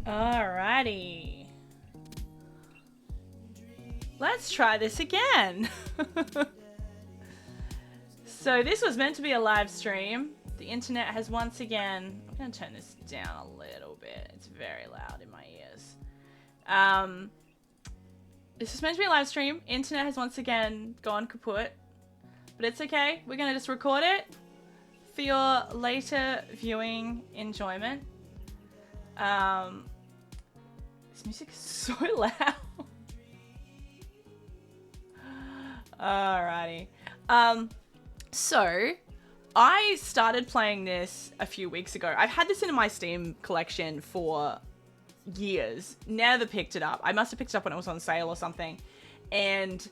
Alrighty. Let's try this again. So this was meant to be a live stream. The internet has once again... I'm going to turn this down a little bit. It's very loud in my ears. This was meant to be a live stream. Internet has once again gone kaput. But it's okay. We're going to just record it for your later viewing enjoyment. This music is so loud. Alrighty. So, I started playing this a few weeks ago. I've had this in my Steam collection for years. Never picked it up. I must have picked it up when it was on sale or something. And,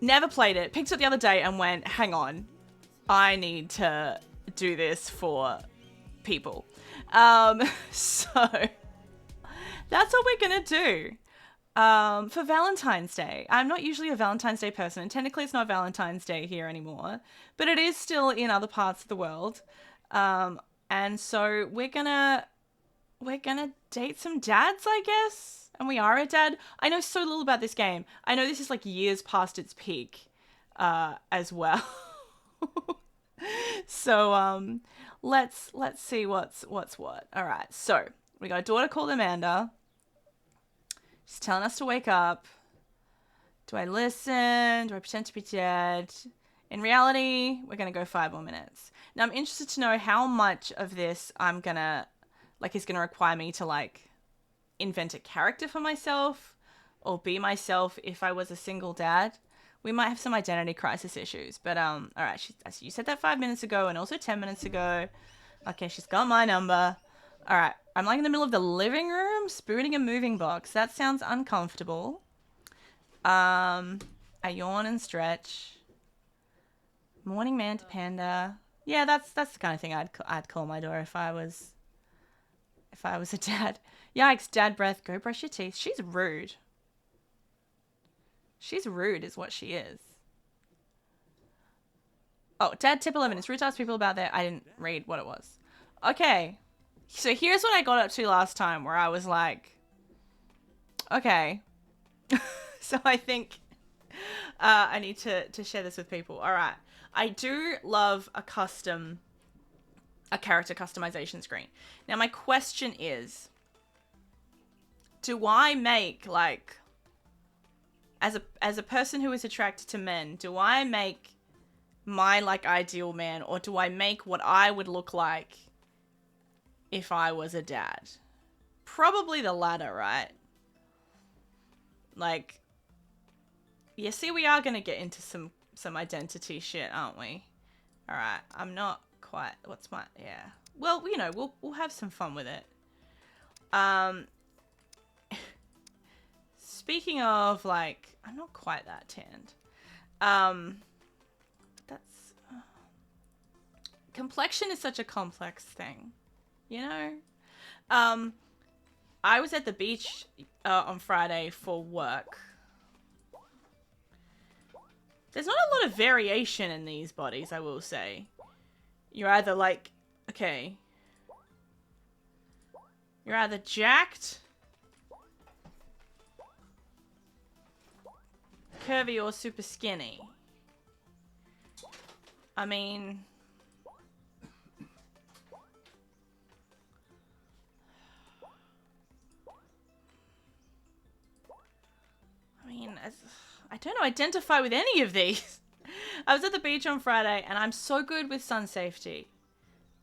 never played it. Picked it up the other day and went, hang on. I need to do this for people. So that's what we're gonna do for Valentine's Day. I'm not usually a Valentine's Day person, and technically it's not Valentine's Day here anymore, but it is still in other parts of the world. And so we're gonna date some dads, I guess. And we are a dad. I know so little about this game. I know this is like years past its peak, as well. So let's see what's what. All right. So we got a daughter called Amanda. She's telling us to wake up. Do I listen? Do I pretend to be dead? In reality, we're gonna go 5 more minutes. Now I'm interested to know how much of this I'm gonna is gonna require me to like invent a character for myself or be myself if I was a single dad. We might have some identity crisis issues, but all right. You said that 5 minutes ago and also 10 minutes ago. Okay, she's got my number. All right, I'm like in the middle of the living room, spooning a moving box. That sounds uncomfortable. I yawn and stretch. Morning man to panda. Yeah, that's the kind of thing I'd call my daughter if I was a dad. Yikes, dad breath. Go brush your teeth. She's rude. She's rude is what she is. Oh, dad tip 11. It's rude to ask people about their... I didn't read what it was. Okay. So here's what I got up to last time where I was like, okay. So I think I need to share this with people. All right. I do love a character customization screen. Now my question is, do I make like... As a person who is attracted to men, do I make my like ideal man, or do I make what I would look like if I was a dad? Probably the latter, right? Like, yeah, see, we are going to get into some identity shit, aren't we? All right, I'm not quite, yeah. Well, you know, we'll have some fun with it. Speaking of, like, I'm not quite that tanned. Complexion is such a complex thing, you know? I was at the beach on Friday for work. There's not a lot of variation in these bodies, I will say. You're either like, okay. You're either jacked, curvy, or super skinny. I mean... I don't identify with any of these. I was at the beach on Friday and I'm so good with sun safety.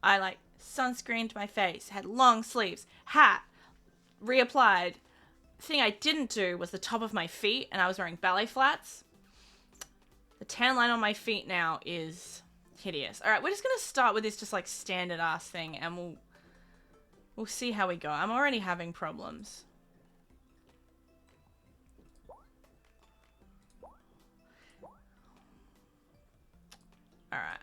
I like sunscreened my face, had long sleeves, hat, reapplied. The thing I didn't do was the top of my feet, and I was wearing ballet flats. The tan line on my feet now is hideous. All right, we're just going to start with this just like standard ass thing, and we'll see how we go. I'm already having problems. All right.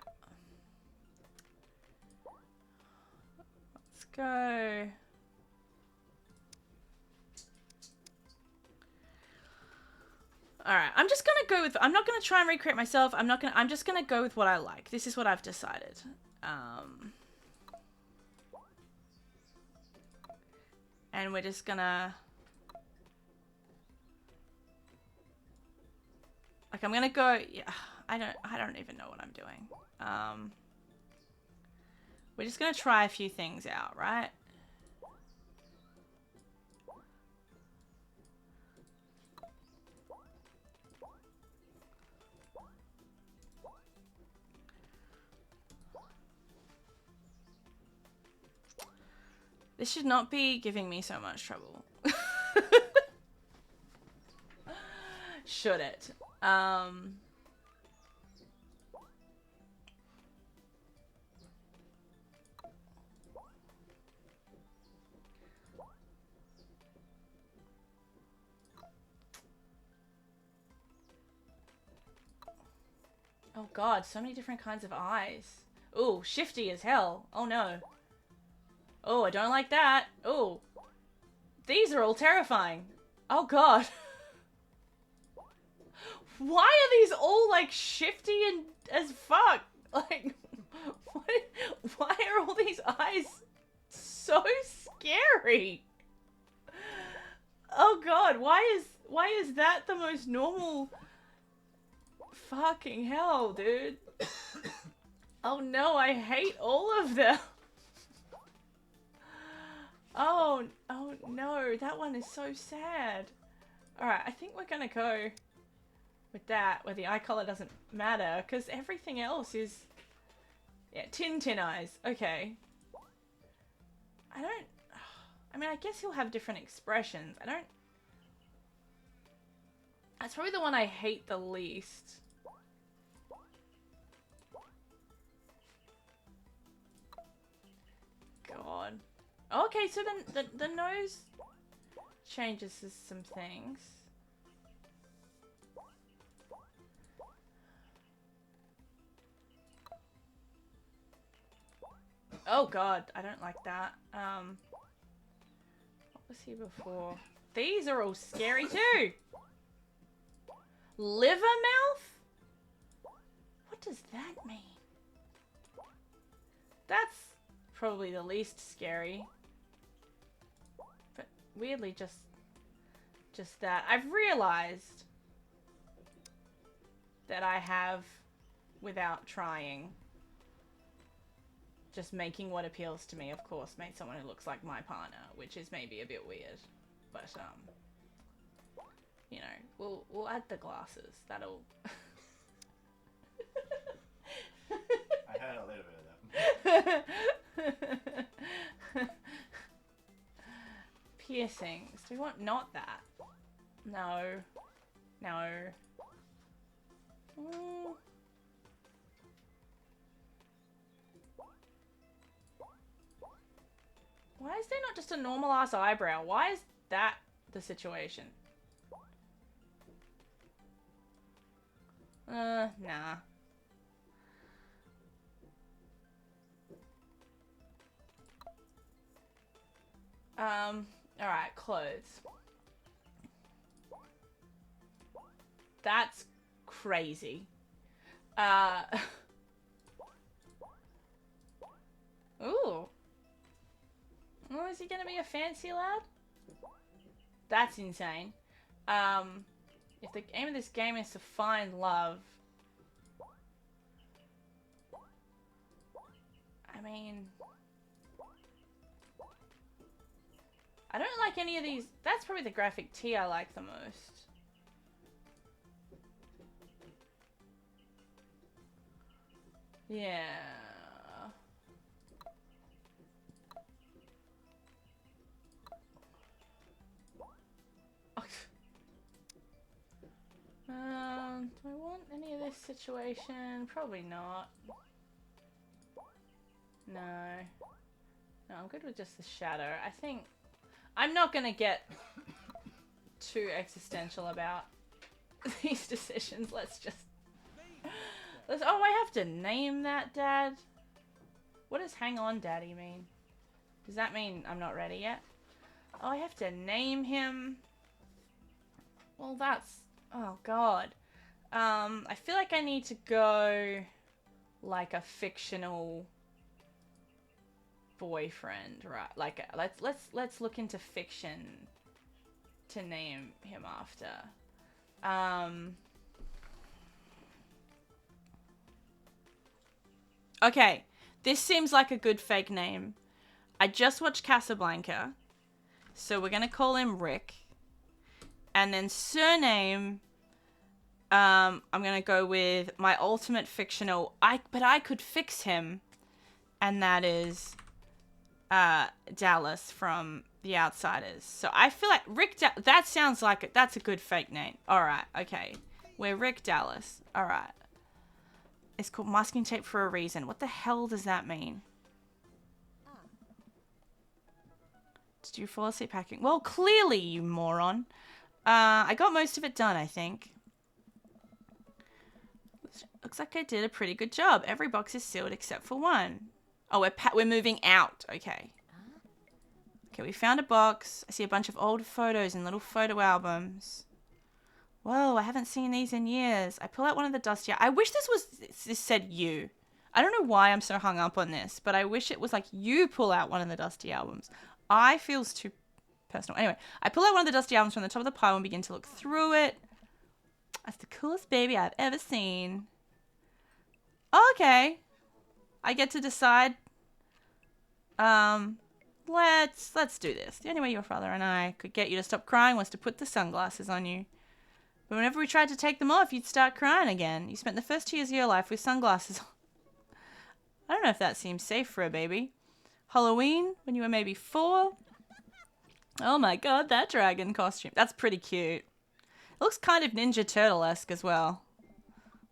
Let's go. right. I'm just gonna go with. I'm not gonna try and recreate myself. I'm just gonna go with what I like. This is what I've decided. And we're just gonna. Like, I'm gonna go. Yeah. I don't even know what I'm doing. We're just gonna try a few things out, right? This should not be giving me so much trouble. Should it? Oh god, so many different kinds of eyes. Ooh, shifty as hell. Oh no. Oh, I don't like that. Oh. These are all terrifying. Oh god. Why are these all like shifty and as fuck? Like, why are all these eyes so scary? Oh god, why is that the most normal? Fucking hell, dude. Oh no, I hate all of them. Oh no, that one is so sad. Alright, I think we're gonna go with that, where the eye color doesn't matter, because everything else is... Yeah, tin eyes. Okay. I mean, I guess he'll have different expressions. That's probably the one I hate the least. God. Okay, so then the nose changes some things. Oh god, I don't like that. What was he before? These are all scary too! Liver mouth? What does that mean? That's probably the least scary. But weirdly just that. I've realized that I have, without trying, just making what appeals to me, of course, made someone who looks like my partner, which is maybe a bit weird. But, you know, we'll add the glasses. That'll... I had a little bit of that. Piercings. Do we want not that? No. No. Why is there not just a normal ass eyebrow? Why is that the situation? Nah. Alright, clothes. That's crazy. Ooh. Oh, is he gonna be a fancy lad? That's insane. If the aim of this game is to find love... I mean... I don't like any of these. That's probably the graphic tee I like the most. Yeah. Do I want any of this situation? Probably not. No. No, I'm good with just the shadow. I think I'm not gonna get too existential about these decisions. Let's oh, I have to name that, Dad? What does hang on, Daddy mean? Does that mean I'm not ready yet? Oh, I have to name him. Well, that's Oh God. I feel like I need to go like a fictional boyfriend, right? Like let's look into fiction to name him after. Um. Okay, this seems like a good fake name. I just watched Casablanca, so we're gonna call him Rick, and then surname. I'm gonna go with my ultimate fictional. But I could fix him, and that is Dallas from The Outsiders. So I feel like that sounds like that's a good fake name. All right, okay, we're Rick Dallas. All right, it's called masking tape for a reason. What the hell does that mean? Did you fall asleep packing? Well, clearly, you moron. I got most of it done, I think. Looks like I did a pretty good job. Every box is sealed except for one. Oh, we're moving out. Okay. Okay, we found a box. I see a bunch of old photos in little photo albums. Whoa, I haven't seen these in years. I pull out one of the dusty. I wish this said you. I don't know why I'm so hung up on this, but I wish it was like you pull out one of the dusty albums. I feels too personal. Anyway, I pull out one of the dusty albums from the top of the pile and begin to look through it. That's the coolest baby I've ever seen. Okay. I get to decide. Let's do this. The only way your father and I could get you to stop crying was to put the sunglasses on you. But whenever we tried to take them off, you'd start crying again. You spent the first 2 years of your life with sunglasses on. I don't know if that seems safe for a baby. Halloween, when you were maybe 4. Oh my god, that dragon costume. That's pretty cute. It looks kind of Ninja Turtle-esque as well.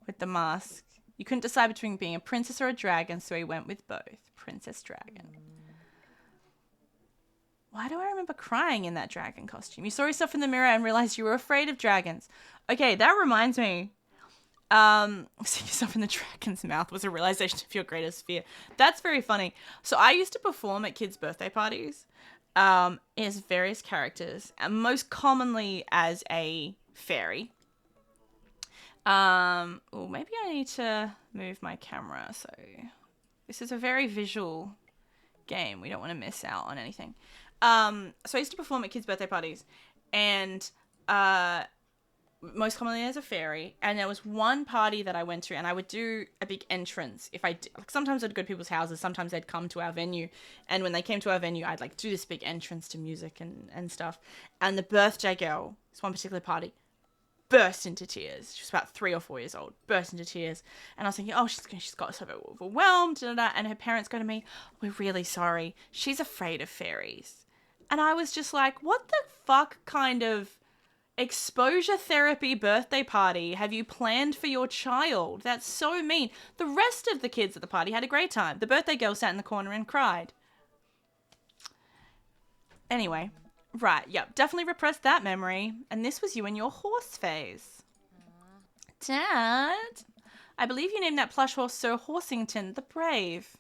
With the mask. You couldn't decide between being a princess or a dragon, so he went with both. Princess Dragon. Why do I remember crying in that dragon costume? You saw yourself in the mirror and realized you were afraid of dragons. Okay, that reminds me. Seeing yourself in the dragon's mouth was a realization of your greatest fear. That's very funny. So I used to perform at kids' birthday parties as various characters, and most commonly as a fairy. Oh, maybe I need to move my camera. So this is a very visual game. We don't want to miss out on anything. So I used to perform at kids' birthday parties, and most commonly as a fairy. And there was one party that I went to, and I would do a big entrance. Like sometimes I'd go to people's houses, sometimes they'd come to our venue, and when they came to our venue, I'd like do this big entrance to music and stuff. And the birthday girl, this one particular party, burst into tears. She was about 3 or 4 years old, burst into tears. And I was thinking, oh, she's got so overwhelmed, and her parents go to me, we're really sorry. She's afraid of fairies. And I was just like, what the fuck kind of exposure therapy birthday party have you planned for your child? That's so mean. The rest of the kids at the party had a great time. The birthday girl sat in the corner and cried. Anyway, right, yep, definitely repressed that memory. And this was you in your horse phase. Dad, I believe you named that plush horse Sir Horsington the Brave.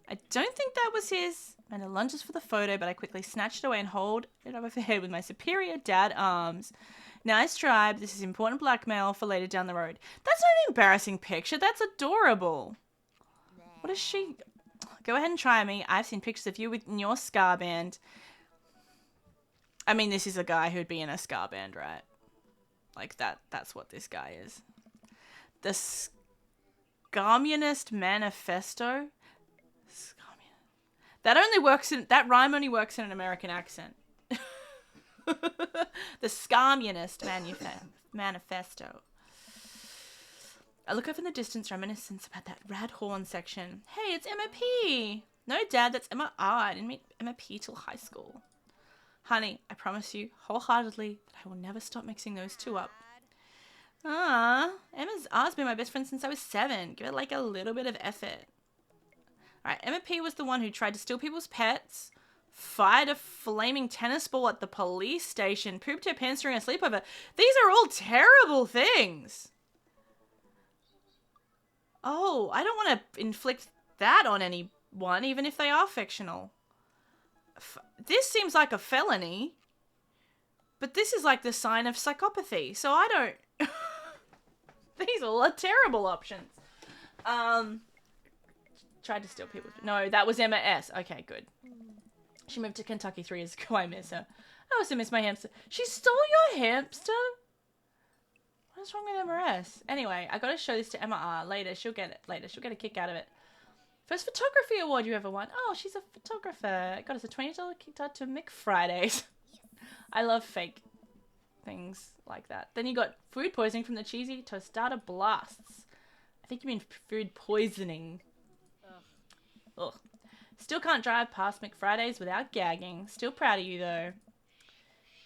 I don't think that was his. Amanda lunges for the photo, but I quickly snatched it away and hold it over her head with my superior dad arms. Nice tribe. This is important blackmail for later down the road. That's not an embarrassing picture. That's adorable. What is she? Go ahead and try me. I've seen pictures of you in your ska band. I mean, this is a guy who'd be in a ska band, right? Like that's what this guy is. The Communist Manifesto? That rhyme only works in an American accent. The Communist Manifesto. I look up in the distance, reminiscence about that rad horn section. Hey, it's Emma P. No, Dad, that's Emma R. I didn't meet Emma P till high school. Honey, I promise you wholeheartedly that I will never stop mixing those two up. Emma's R's been my best friend since I was 7. Give it like a little bit of effort. Alright, Emma P was the one who tried to steal people's pets, fired a flaming tennis ball at the police station, pooped her pants during a sleepover. These are all terrible things. Oh, I don't want to inflict that on anyone, even if they are fictional. This seems like a felony. But this is like the sign of psychopathy, so I don't... These all are terrible options. Tried to steal people's... No, that was Emma S. Okay, good. She moved to Kentucky 3 years ago. I miss her. I also miss my hamster. She stole your hamster? What's wrong with Emma S? Anyway, I gotta show this to Emma R. Later. She'll get it. Later. She'll get a kick out of it. First photography award you ever won. Oh, she's a photographer. Got us a $20 kicked out to McFridays. I love fake things like that. Then you got food poisoning from the cheesy tostada blasts. I think you mean food poisoning. Ugh. Still can't drive past McFridays without gagging. Still proud of you though.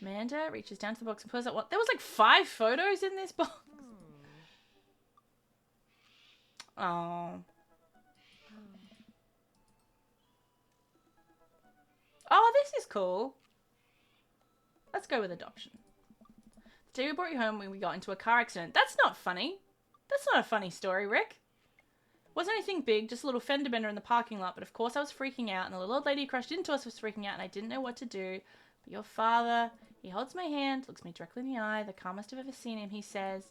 Amanda reaches down to the box and pulls out what? There was like 5 photos in this box. Oh. Oh, this is cool. Let's go with adoption. The day we brought you home when we got into a car accident. That's not funny. That's not a funny story, Rick. Wasn't anything big, just a little fender bender in the parking lot, but of course I was freaking out, and the little old lady who crashed into us was freaking out, and I didn't know what to do. But your father, he holds my hand, looks me directly in the eye, the calmest I've ever seen him. He says,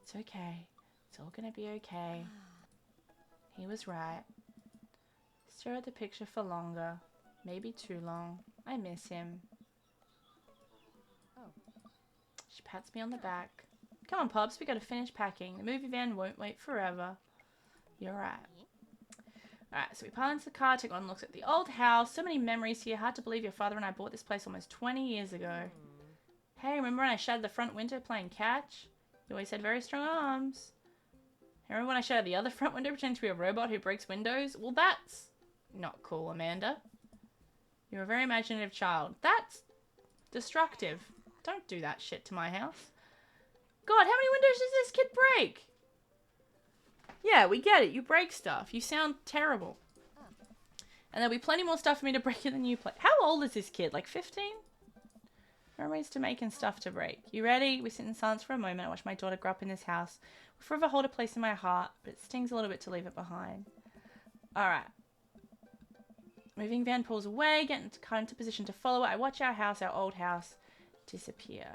"It's okay. It's all gonna be okay." He was right. Stare at the picture for longer. Maybe too long. I miss him. She pats me on the back. Come on, Pops, we gotta finish packing. The movie van won't wait forever. You're right. Alright, so we pile into the car, take one look at the old house. So many memories here. Hard to believe your father and I bought this place almost 20 years ago. Hey, remember when I shattered the front window playing catch? You always had very strong arms. Remember when I shattered the other front window pretending to be a robot who breaks windows? Well, that's not cool, Amanda. You're a very imaginative child. That's destructive. Don't do that shit to my house. God, how many windows does this kid break? Yeah, we get it. You break stuff. You sound terrible. And there'll be plenty more stuff for me to break in the new place. How old is this kid? Like 15? There are ways to making stuff to break. You ready? We sit in silence for a moment. I watch my daughter grow up in this house. We forever hold a place in my heart, but it stings a little bit to leave it behind. Alright. Moving van pulls away, getting into position to follow it. I watch our house, our old house, disappear.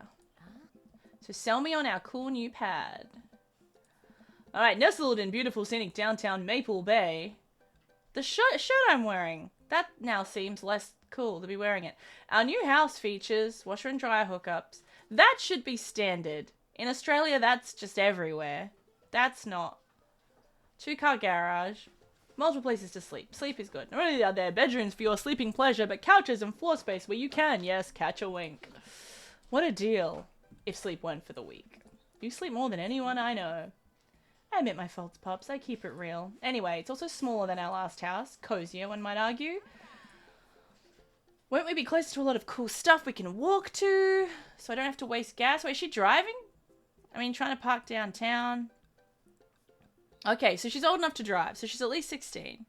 So sell me on our cool new pad. Alright, nestled in beautiful scenic downtown Maple Bay. The shirt I'm wearing. That now seems less cool to be wearing it. Our new house features washer and dryer hookups. That should be standard. In Australia, that's just everywhere. That's not. 2-car garage. Multiple places to sleep. Sleep is good. Not only are there bedrooms for your sleeping pleasure, but couches and floor space where you can, yes, catch a wink. What a deal. If sleep weren't for the weak. You sleep more than anyone I know. I admit my faults, Pops. I keep it real. Anyway, it's also smaller than our last house. Cozier, one might argue. Won't we be close to a lot of cool stuff we can walk to? So I don't have to waste gas. Wait, is she driving? I mean, trying to park downtown. Okay, so she's old enough to drive. So she's at least 16.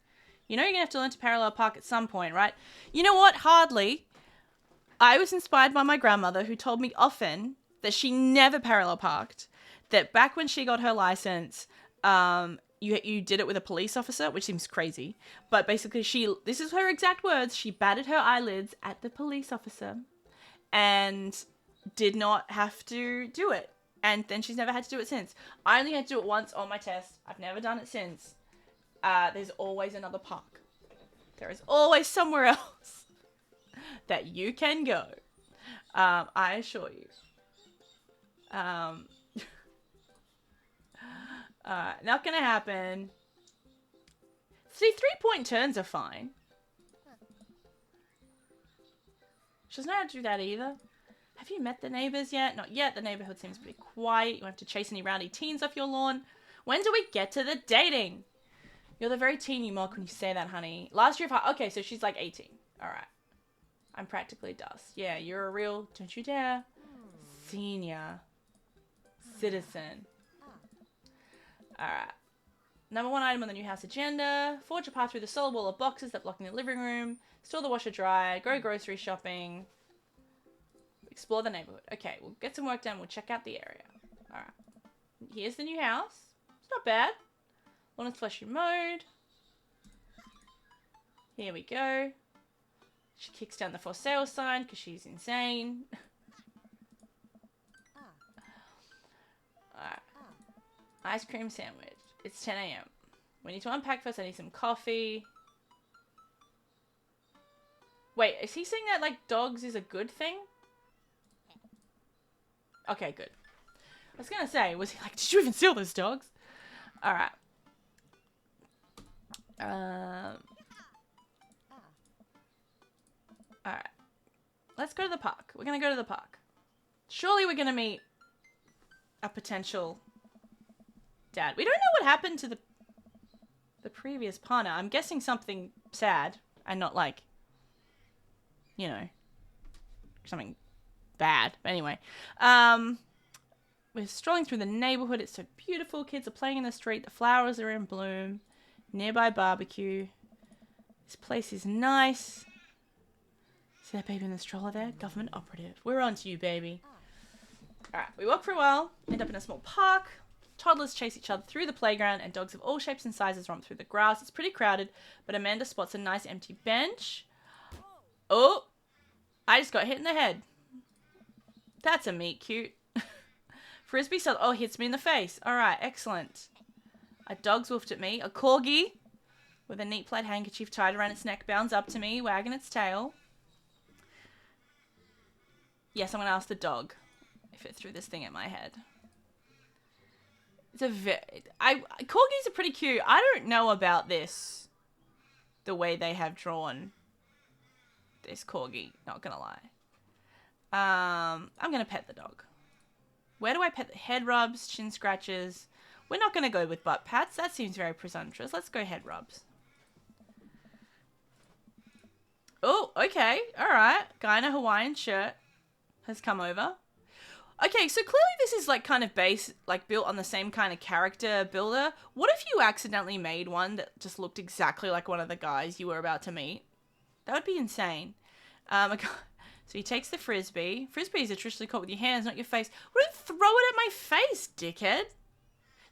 You know you're going to have to learn to parallel park at some point, right? You know what? Hardly. I was inspired by my grandmother who told me often that she never parallel parked. That back when she got her license, you did it with a police officer, which seems crazy. But basically this is her exact words, she batted her eyelids at the police officer and did not have to do it. And then she's never had to do it since. I only had to do it once on my test. I've never done it since. There's always another park. There is always somewhere else that you can go. I assure you. Not gonna happen. See, 3-point turns are fine. She doesn't know how to do that either. Have you met the neighbours yet? Not yet. The neighbourhood seems pretty quiet. You won't have to chase any rowdy teens off your lawn. When do we get to the dating? You're the very teen you mock when you say that, honey. Last year, okay, so she's like 18. Alright. I'm practically dust. Yeah, you're a real, don't you dare, senior citizen. Alright. Number 1 item on the new house agenda. Forge a path through the solid wall of boxes that blocking the living room. Store the washer dryer. Go grocery shopping. Explore the neighborhood. Okay, we'll get some work done. We'll check out the area. Alright. Here's the new house. It's not bad. Lawn and fleshy mode. Here we go. She kicks down the for sale sign because she's insane. Ice cream sandwich. It's 10 a.m. We need to unpack first. I need some coffee. Wait, is he saying that, like, dogs is a good thing? Okay, good. I was gonna say, was he like, did you even steal those dogs? Alright. Alright. Let's go to the park. We're gonna go to the park. Surely we're gonna meet a potential dad. We don't know what happened to the previous partner. I'm guessing something sad and not like, you know, something bad. But anyway, we're strolling through the neighborhood. It's so beautiful. Kids are playing in the street. The flowers are in bloom. Nearby barbecue. This place is nice. See that baby in the stroller there? Government operative. We're on to you, baby. Alright, we walk for a while, end up in a small park. Toddlers chase each other through the playground, and dogs of all shapes and sizes romp through the grass. It's pretty crowded, but Amanda spots a nice empty bench. Oh! I just got hit in the head. That's a meet cute. Frisbee said, oh, hits me in the face. Alright, excellent. A dog's woofed at me. A corgi with a neat plaid handkerchief tied around its neck bounds up to me, wagging its tail. Yes, I'm going to ask the dog if it threw this thing at my head. It's a corgis are pretty cute. I don't know about this. The way they have drawn this corgi. Not going to lie. I'm going to pet the dog. Where do I pet the head rubs, chin scratches? We're not going to go with butt pats. That seems very presumptuous. Let's go head rubs. Oh, okay. All right. Guy in a Hawaiian shirt has come over. Okay, so clearly this is like kind of built on the same kind of character builder. What if you accidentally made one that just looked exactly like one of the guys you were about to meet? That would be insane. So he takes the frisbee. Frisbees are traditionally caught with your hands, not your face. What if you throw it at my face, dickhead?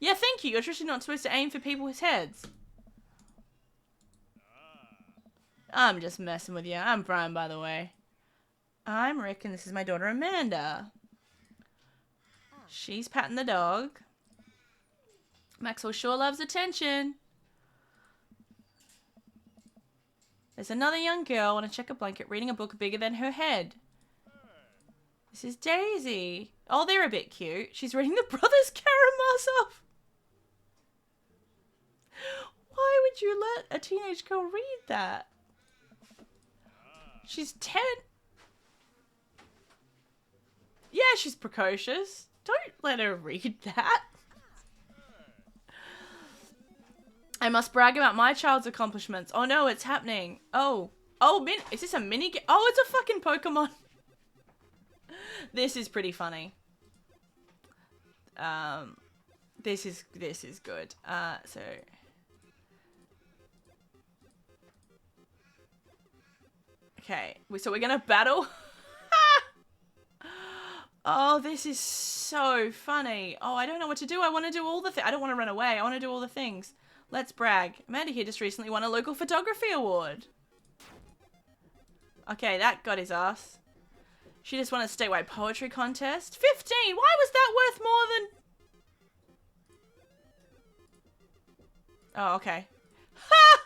Yeah, thank you. You're traditionally not supposed to aim for people's heads. I'm just messing with you. I'm Brian, by the way. I'm Rick, and this is my daughter, Amanda. She's patting the dog. Maxwell sure loves attention. There's another young girl on a checker blanket reading a book bigger than her head. This is Daisy. Oh, they're a bit cute. She's reading the Brothers Karamazov. Why would you let a teenage girl read that? She's 10. Yeah, she's precocious. Don't let her read that. I must brag about my child's accomplishments. Oh no, it's happening. Oh, is this a mini game? Oh, it's a fucking Pokemon. This is pretty funny. This is good. Okay, so we're gonna battle. Oh, this is so funny. Oh, I don't know what to do. I want to do all the things. I don't want to run away. I want to do all the things. Let's brag. Amanda here just recently won a local photography award. Okay, that got his ass. She just won a statewide poetry contest. 15! Why was that worth more than... Oh, okay. Ha!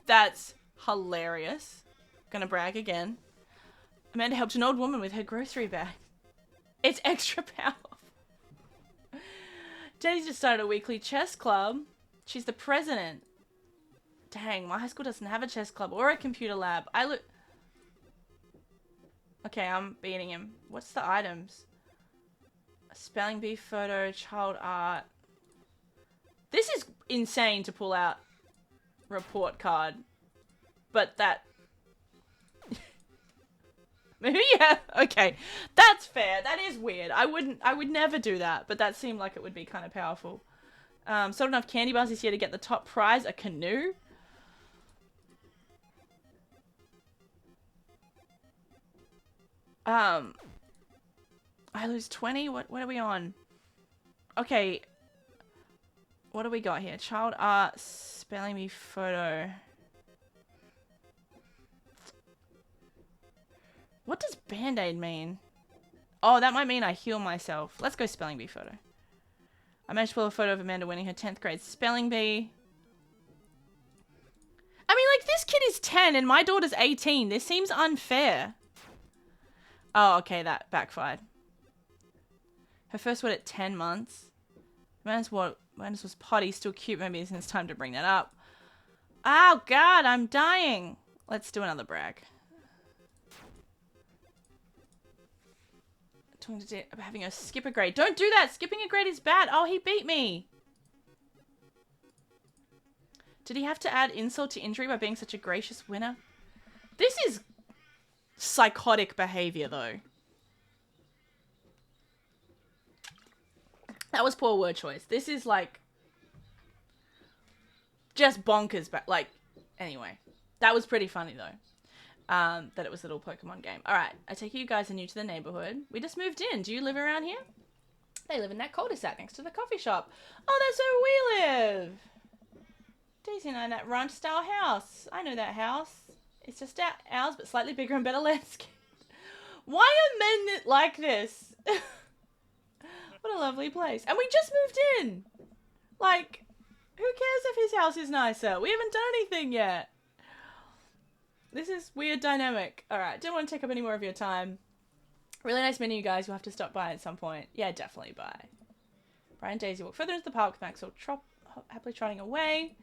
That's hilarious. Gonna brag again. Amanda helped an old woman with her grocery bag. It's extra powerful. Jenny just started a weekly chess club. She's the president. Dang, my high school doesn't have a chess club or a computer lab. Okay, I'm beating him. What's the items? A spelling bee photo, child art. This is insane to pull out report card. But that... Maybe, yeah, okay. That's fair. That is weird. I would never do that, but that seemed like it would be kind of powerful. Sold enough candy bars this year to get the top prize, a canoe. I lose 20? What are we on? Okay. What do we got here? Child art, spelling bee photo. What does Band-Aid mean? Oh, that might mean I heal myself. Let's go spelling bee photo. I managed to pull a photo of Amanda winning her 10th grade spelling bee. I mean, like, this kid is 10 and my daughter's 18. This seems unfair. Oh, okay, that backfired. Her first word at 10 months. Amanda's was potty, still cute. Maybe it's time to bring that up. Oh, God, I'm dying. Let's do another brag. Talking to about having her skip a grade. Don't do that. Skipping a grade is bad. Oh, he beat me. Did he have to add insult to injury by being such a gracious winner? This is psychotic behavior, though. That was poor word choice. This is, like, just bonkers. But, like, anyway. That was pretty funny, though. That it was a little Pokemon game. Alright, I take it you guys are new to the neighborhood. We just moved in. Do you live around here? They live in that cul-de-sac next to the coffee shop. Oh, that's where we live. Daisy and I in that ranch-style house. I know that house. It's just ours, but slightly bigger and better landscape. Why are men like this? What a lovely place. And we just moved in. Like, who cares if his house is nicer? We haven't done anything yet. This is weird dynamic. Alright, don't want to take up any more of your time. Really nice meeting you guys. We'll have to stop by at some point. Yeah, definitely. Bye. Brian and Daisy walk further into the park with Maxwell happily trotting away.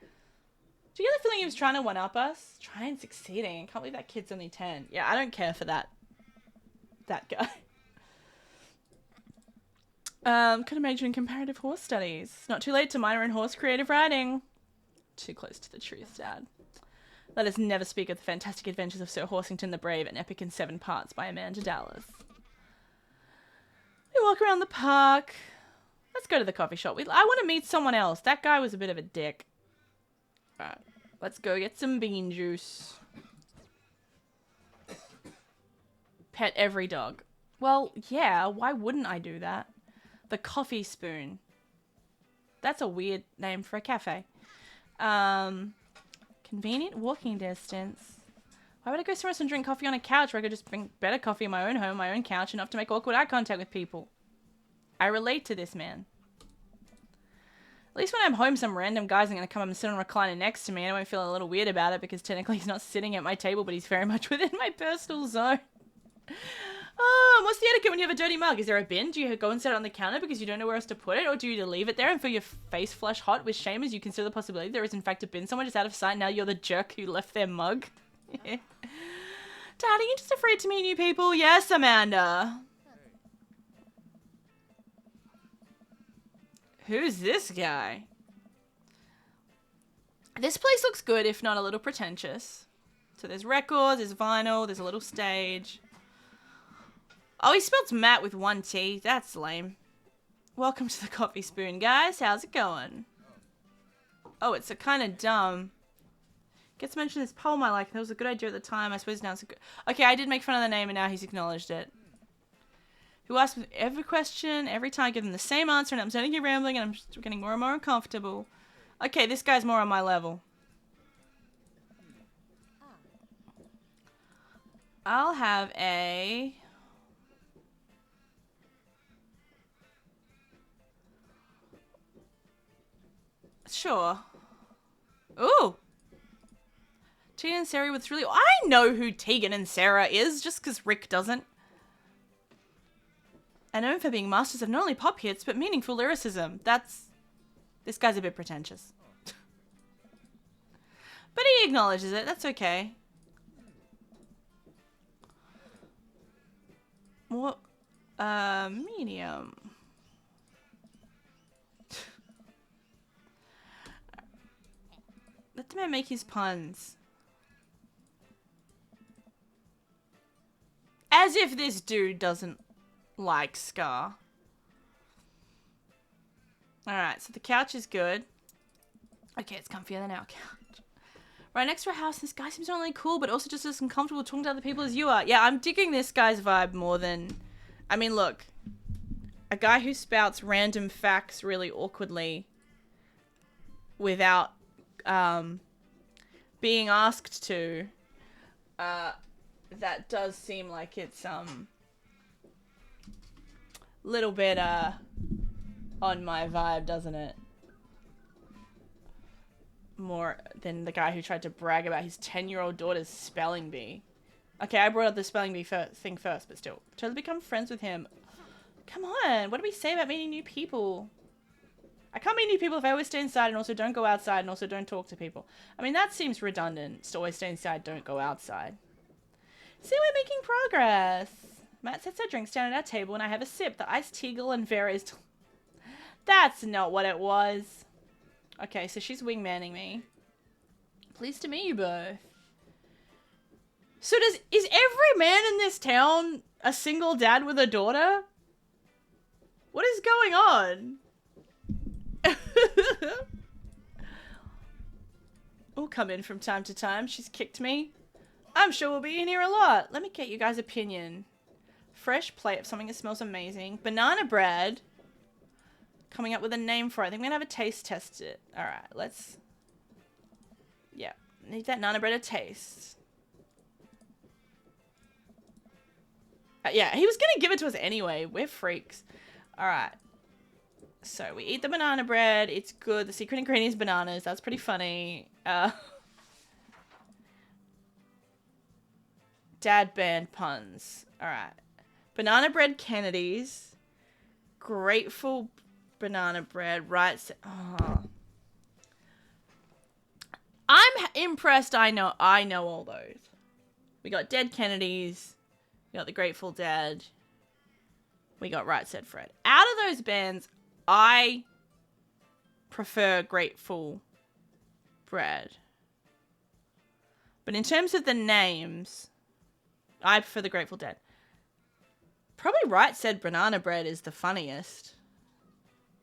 Do you get the feeling he was trying to one-up us? Trying and succeeding. I can't believe that kid's only 10. Yeah, I don't care for that guy. Could have majored in comparative horse studies. Not too late to minor in horse creative riding. Too close to the truth, Dad. Let us never speak of the fantastic adventures of Sir Horsington the Brave, an epic in 7 parts by Amanda Dallas. We walk around the park. Let's go to the coffee shop. I want to meet someone else. That guy was a bit of a dick. Alright, let's go get some bean juice. Pet every dog. Well, yeah, why wouldn't I do that? The coffee spoon. That's a weird name for a cafe. Convenient walking distance. Why would I go somewhere else and drink coffee on a couch where I could just drink better coffee in my own home, my own couch, enough to make awkward eye contact with people? I relate to this man. At least when I'm home, some random guy's going to come up and sit on a recliner next to me, and I won't feel a little weird about it because technically he's not sitting at my table, but he's very much within my personal zone. What's the etiquette when you have a dirty mug? Is there a bin? Do you go and set it on the counter because you don't know where else to put it? Or do you leave it there and feel your face flush hot with shame as you consider the possibility there is in fact a bin somewhere just out of sight? Now you're the jerk who left their mug. Dad, are you just afraid to meet new people? Yes, Amanda. Who's this guy? This place looks good, if not a little pretentious. So there's records, there's vinyl, there's a little stage. Oh, he spelled Matt with 1 T. That's lame. Welcome to the Coffee Spoon, guys. How's it going? Oh, it's a kind of dumb. Gets mentioned in this poem I like. That was a good idea at the time. I suppose now it's a good... Okay, I did make fun of the name and now he's acknowledged it. Who asks me every question, every time I give them the same answer and I'm starting to get rambling and I'm just getting more and more uncomfortable. Okay, this guy's more on my level. I'll have a... Sure. Ooh. Tegan and Sarah with really... I know who Tegan and Sarah is, just because Rick doesn't. And known for being masters of not only pop hits, but meaningful lyricism. That's... This guy's a bit pretentious. But he acknowledges it. That's okay. What? Medium. Let the man make his puns. As if this dude doesn't like Scar. Alright, so the couch is good. Okay, it's comfier than our couch. Right next to our house, this guy seems not only cool, but also just as uncomfortable talking to other people as you are. Yeah, I'm digging this guy's vibe more than... I mean, look. A guy who spouts random facts really awkwardly without being asked to, that does seem like it's little bit on my vibe, doesn't it? More than the guy who tried to brag about his 10-year-old daughter's spelling bee. Okay, I brought up the spelling bee thing first, but still. Totally become friends with him. Come on, what do we say about meeting new people? I can't meet new people if I always stay inside and also don't go outside and also don't talk to people. I mean, that seems redundant. Just always stay inside, don't go outside. See, we're making progress. Matt sets our drinks down at our table and I have a sip. The iced teagle and varies. That's not what it was. Okay, so she's wingmanning me. Pleased to meet you both. So is every man in this town a single dad with a daughter? What is going on? We'll come in from time to time. She's kicked me. I'm sure we'll be in here a lot. Let me get you guys' opinion. Fresh plate of something that smells amazing. Banana bread. Coming up with a name for it. I think we're going to have a taste test it. Alright, let's... Yeah, need that banana bread a taste. Yeah, he was going to give it to us anyway. We're freaks. Alright. So, we eat the banana bread. It's good. The secret ingredient is bananas. That's pretty funny. Dad band puns. Alright. Banana bread Kennedy's. Grateful banana bread. Right. Oh. I'm impressed I know all those. We got Dead Kennedys. We got the Grateful Dead. We got Right Said Fred. Out of those bands, I prefer Grateful Bread. But in terms of the names, I prefer the Grateful Dead. Probably Right Said Banana Bread is the funniest.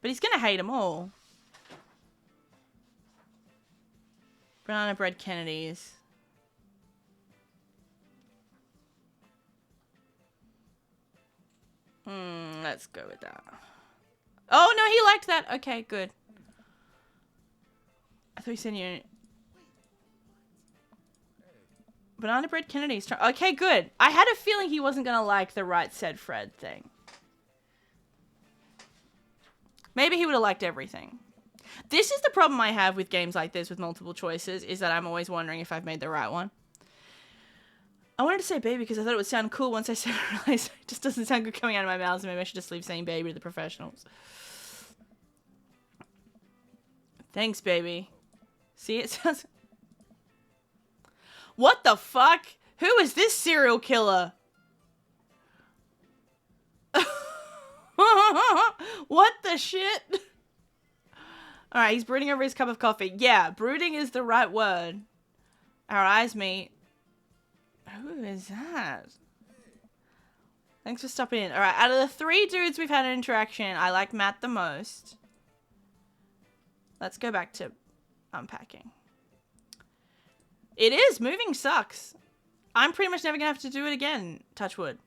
But he's going to hate them all. Banana Bread Kennedys. Let's go with that. Oh, no, he liked that. Okay, good. I thought you said you... Banana Bread Kennedy's... Okay, good. I had a feeling he wasn't going to like the Right Said Fred thing. Maybe he would have liked everything. This is the problem I have with games like this with multiple choices, is that I'm always wondering if I've made the right one. I wanted to say baby because I thought it would sound cool once I said it. It just doesn't sound good coming out of my mouth, so maybe I should just leave saying baby to the professionals. Thanks, baby. See, it sounds... What the fuck? Who is this serial killer? What the shit? Alright, he's brooding over his cup of coffee. Yeah, brooding is the right word. Our eyes meet. Who is that? Thanks for stopping in. Alright, out of the 3 dudes we've had an interaction, I like Matt the most. Let's go back to unpacking. It is! Moving sucks. I'm pretty much never gonna have to do it again. Touch wood.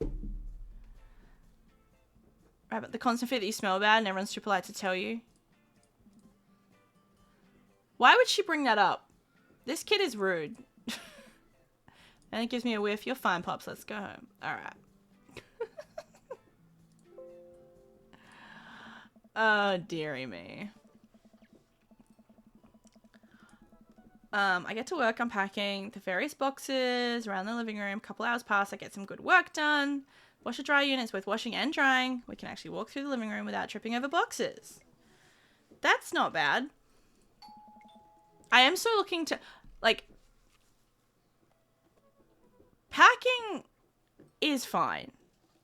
Right, but the constant fear that you smell bad and everyone's too polite to tell you. Why would she bring that up? This kid is rude. And it gives me a whiff. You're fine, Pops. Let's go home. Alright. Oh, dearie me. I get to work unpacking the various boxes around the living room. Couple hours pass. I get some good work done. Washer dryer units both washing and drying. We can actually walk through the living room without tripping over boxes. That's not bad. I am so looking to, like, packing is fine.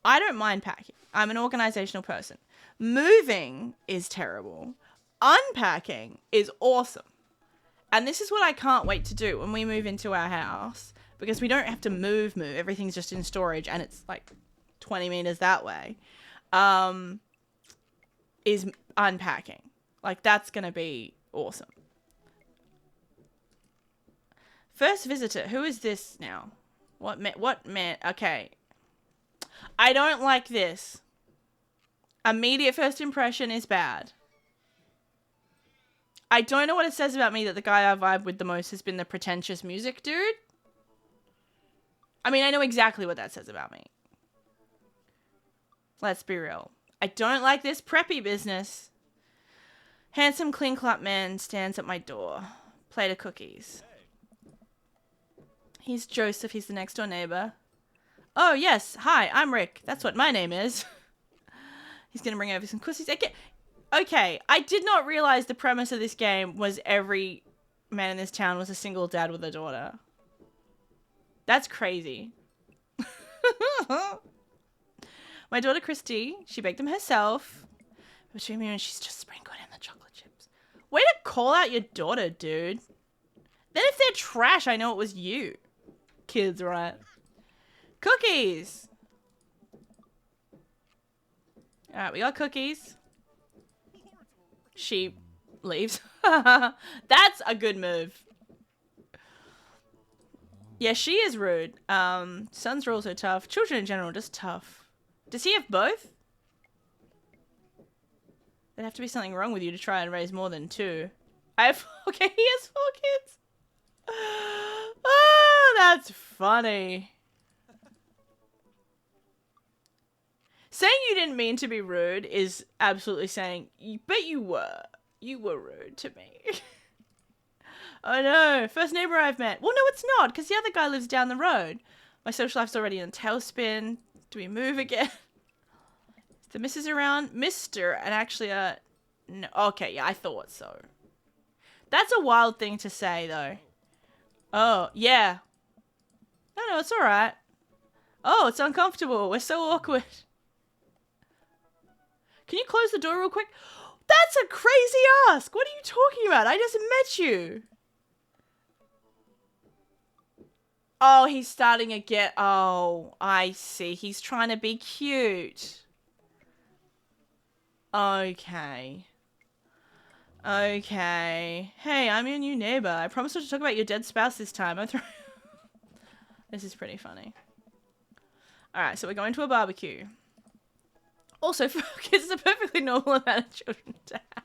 I don't mind packing. I'm an organizational person. Moving is terrible. Unpacking is awesome. And this is what I can't wait to do when we move into our house, because we don't have to move. Everything's just in storage and it's like 20 meters that way. Is unpacking. Like, that's going to be awesome. First visitor. Who is this now? What man? Okay. I don't like this. Immediate first impression is bad. I don't know what it says about me that the guy I vibe with the most has been the pretentious music dude. I mean, I know exactly what that says about me. Let's be real. I don't like this preppy business. Handsome, clean-cut man stands at my door. Plate of cookies. He's Joseph. He's the next door neighbor. Oh, yes. Hi, I'm Rick. That's what my name is. He's going to bring over some cookies. Okay, I did not realize the premise of this game was every man in this town was a single dad with a daughter. That's crazy. My daughter Christy, she baked them herself. Between me and she's just sprinkling in the chocolate chips. Way to call out your daughter, dude. Then if they're trash, I know it was you. Kids, right? Cookies! Alright, we got cookies. She leaves. That's a good move. Yeah, she is rude. Sons are also tough. Children in general, just tough. Does he have both? There'd have to be something wrong with you to try and raise more than two. Okay, he has 4 kids. Oh, that's funny. Saying you didn't mean to be rude is absolutely saying, but you were. You were rude to me. Oh no, first neighbor I've met. Well, no, it's not, because the other guy lives down the road. My social life's already in a tailspin. Do we move again? Is the missus around? Mr. and actually, no. Okay, yeah, I thought so. That's a wild thing to say, though. Oh, yeah. No, it's alright. Oh, it's uncomfortable. We're so awkward. Can you close the door real quick? That's a crazy ask. What are you talking about? I just met you. Oh, he's starting to get... Oh, I see. He's trying to be cute. Okay. Okay. Hey, I'm your new neighbor. I promised not to talk about your dead spouse this time. This is pretty funny. Alright, so we're going to a barbecue. Also, for kids, it's a perfectly normal amount of children to have.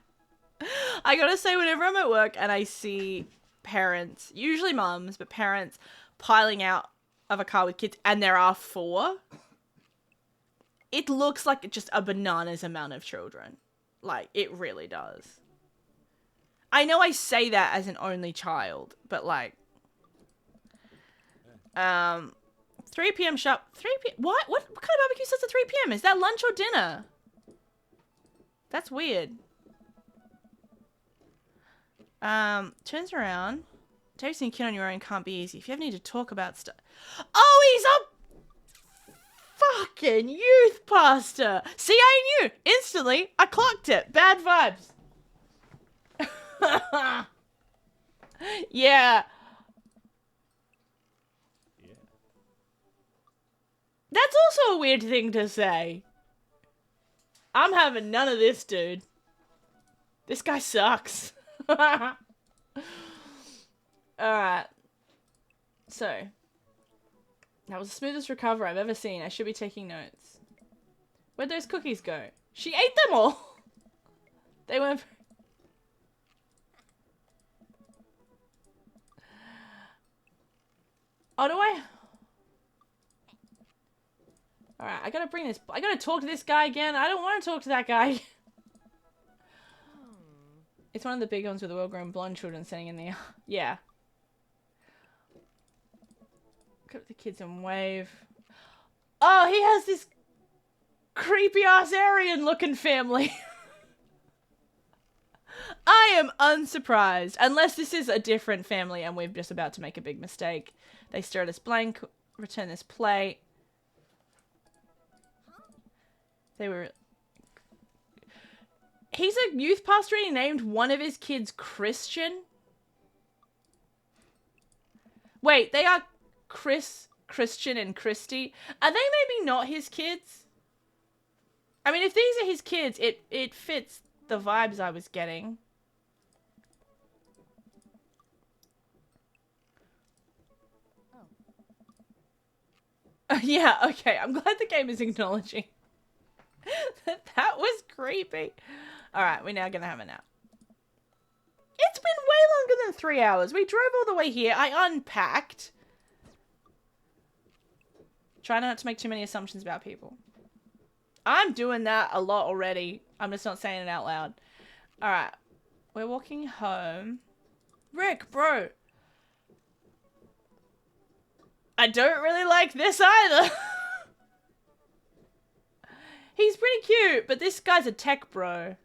I gotta say, whenever I'm at work and I see parents, usually mums, but parents piling out of a car with kids, and there are 4, it looks like just a bananas amount of children. Like, it really does. I know I say that as an only child, but like, 3 p.m. sharp. 3 p.m. What kind of barbecue starts at 3 p.m.? Is that lunch or dinner? That's weird. Turns around. Tasting a kid on your own can't be easy. If you ever need to talk about stuff. Oh, he's a fucking youth pastor. See, I knew. Instantly, I clocked it. Bad vibes. Yeah. That's also a weird thing to say. I'm having none of this, dude. This guy sucks. Alright. So. That was the smoothest recovery I've ever seen. I should be taking notes. Where'd those cookies go? She ate them all! They weren't... Oh, do I... Alright, I gotta talk to this guy again. I don't want to talk to that guy. It's one of the big ones with the well-grown blonde children sitting in the... Yeah. Look at the kids and wave. Oh, he has this creepy-ass Aryan-looking family. I am unsurprised. Unless this is a different family and we're just about to make a big mistake. They stare at us blank, return this plate. They were... He's a youth pastor and he named one of his kids Christian? Wait, they are Christian and Christy? Are they maybe not his kids? I mean, if these are his kids, it fits the vibes I was getting. Yeah, okay. I'm glad the game is acknowledging that was creepy. Alright, we're now gonna have a nap. It's been way longer than 3 hours. We drove all the way here. I unpacked. Try not to make too many assumptions about people. I'm doing that a lot already. I'm just not saying it out loud. Alright. we're walking home. Rick, bro. I don't really like this either. He's pretty cute, but this guy's a tech bro.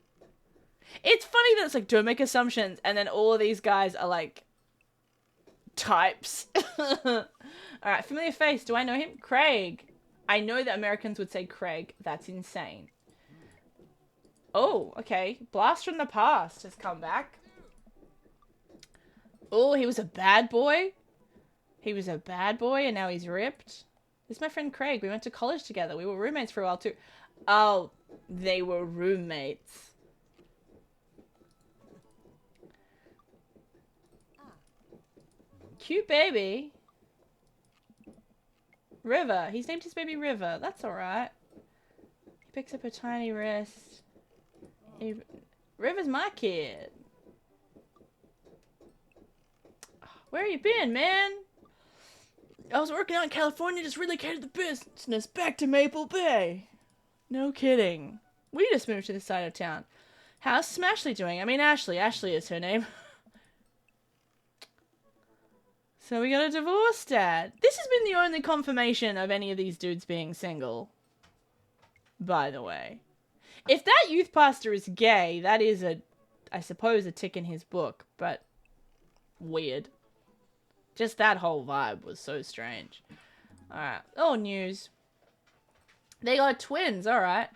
It's funny that it's like, don't make assumptions, and then all of these guys are like types. Alright, familiar face. Do I know him? Craig. I know that Americans would say Craig. That's insane. Oh, okay. Blast from the past has come back. Oh, he was a bad boy. He was a bad boy and now he's ripped. This is my friend Craig. We went to college together. We were roommates for a while too. Oh, they were roommates. Cute baby. River. He's named his baby River. That's alright. He picks up a tiny wrist. River's my kid. Where you been, man? I was working out in California, just relocated the business back to Maple Bay. No kidding. We just moved to this side of town. How's Smashley doing? I mean Ashley. Ashley is her name. So we got a divorce, Dad. This has been the only confirmation of any of these dudes being single. By the way. If that youth pastor is gay, that is I suppose, a tick in his book, but weird. Just that whole vibe was so strange. Alright. Oh, news. They got twins, alright.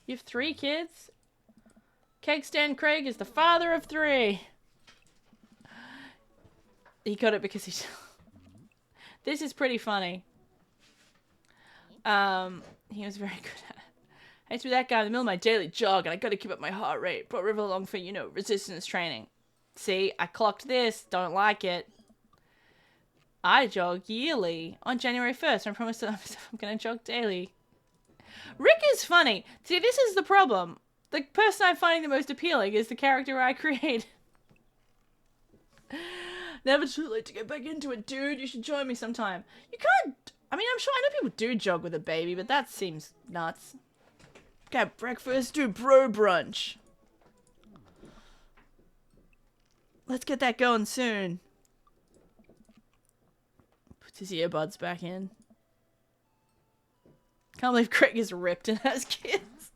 You have 3 kids? Keg Stand Craig is the father of 3. He got it because he's... This is pretty funny. He was very good at it. I used to be that guy in the middle of my daily jog, and I gotta keep up my heart rate. Brought River along for, you know, resistance training. See, I clocked this. Don't like it. I jog yearly on January 1st. I promise to myself I'm gonna jog daily. Rick is funny. See, this is the problem. The person I'm finding the most appealing is the character I create. Never too late to get back into it, dude. You should join me sometime. You can't... I mean, I'm sure I know people do jog with a baby, but that seems nuts. Get breakfast, do bro brunch. Let's get that going soon. Puts his earbuds back in. Can't believe Craig is ripped and has kids.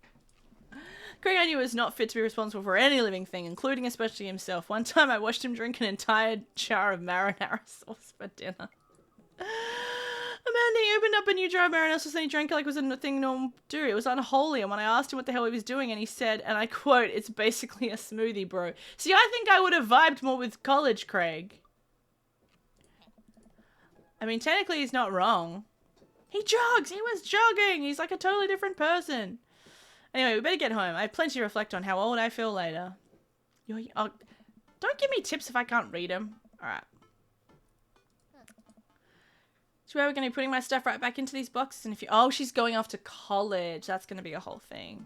Craig I knew was not fit to be responsible for any living thing, including especially himself. One time I watched him drink an entire jar of marinara sauce for dinner. Amanda, he opened up a new jar of marinara sauce and he drank it like it was a thing normal do. It was unholy, and when I asked him what the hell he was doing, and he said, and I quote, "It's basically a smoothie, bro." See, I think I would have vibed more with college Craig. I mean, technically he's not wrong. He jogs! He was jogging! He's like a totally different person. Anyway, we better get home. I have plenty to reflect on how old I feel later. Oh, don't give me tips if I can't read them. Alright. So we're going to be putting my stuff right back into these boxes. And if you... Oh, she's going off to college. That's going to be a whole thing.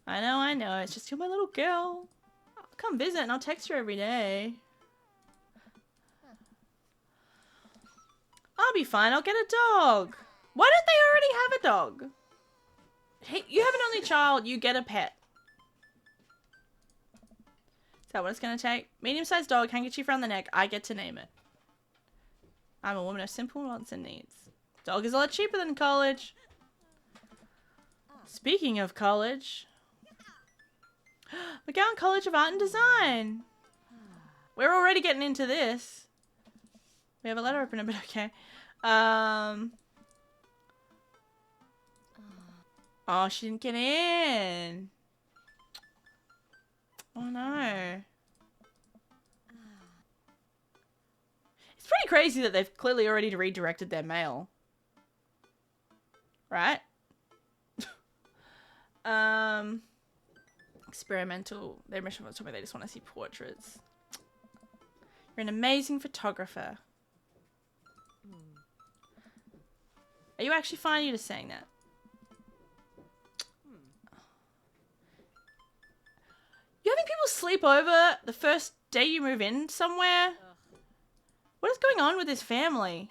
I know. It's just you're my little girl. I'll come visit and I'll text you every day. I'll be fine. I'll get a dog. Why don't they already have a dog? Hey, you have an only child. You get a pet. Is that what it's going to take? Medium-sized dog, handkerchief around the neck. I get to name it. I'm a woman of simple wants and needs. Dog is a lot cheaper than college. Speaking of college. McGowan College of Art and Design. We're already getting into this. We have a letter opener, but okay. Oh, she didn't get in. Oh no. It's pretty crazy that they've clearly already redirected their mail. Right? Experimental. Their mission was told me they just want to see portraits. You're an amazing photographer. Are you actually fine? You're just saying that. You having people sleep over the first day you move in somewhere? What is going on with this family?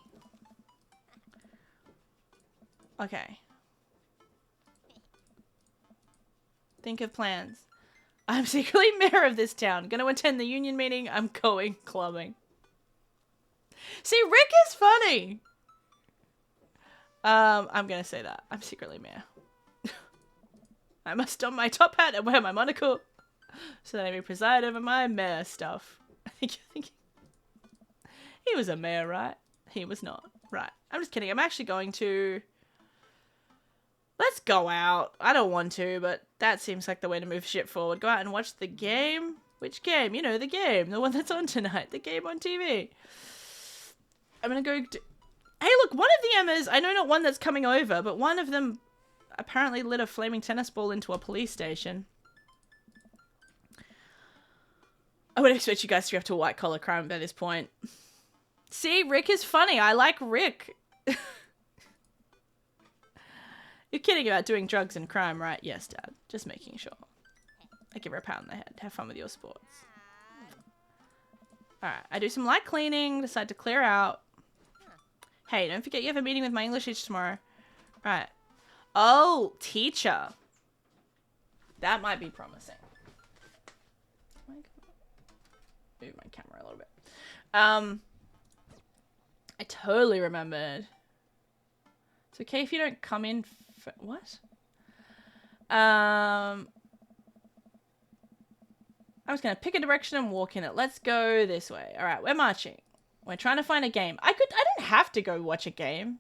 Okay. Think of plans. I'm secretly mayor of this town. Gonna attend the union meeting. I'm going clubbing. See, Rick is funny. I'm gonna say that. I'm secretly mayor. I must don my top hat and wear my monocle so that I may preside over my mayor stuff. I think he was a mayor, right? He was not. Right. I'm just kidding. I'm actually going to... Let's go out. I don't want to, but that seems like the way to move shit forward. Go out and watch the game. Which game? You know, the game. The one that's on tonight. The game on TV. I'm gonna go... Hey, look, one of the Emmas... I know not one that's coming over, but one of them apparently lit a flaming tennis ball into a police station. I would expect you guys to be up to white-collar crime by this point. See, Rick is funny. I like Rick. You're kidding about doing drugs and crime, right? Yes, Dad. Just making sure. I give her a pat on the head. Have fun with your sports. Alright, I do some light cleaning. Decide to clear out. Hey, don't forget you have a meeting with my English teacher tomorrow. Right. Oh, teacher. That might be promising. Move my camera a little bit. I totally remembered. It's okay if you don't come in for... What? I was going to pick a direction and walk in it. Let's go this way. All right, we're marching. We're trying to find a game. I don't have to go watch a game.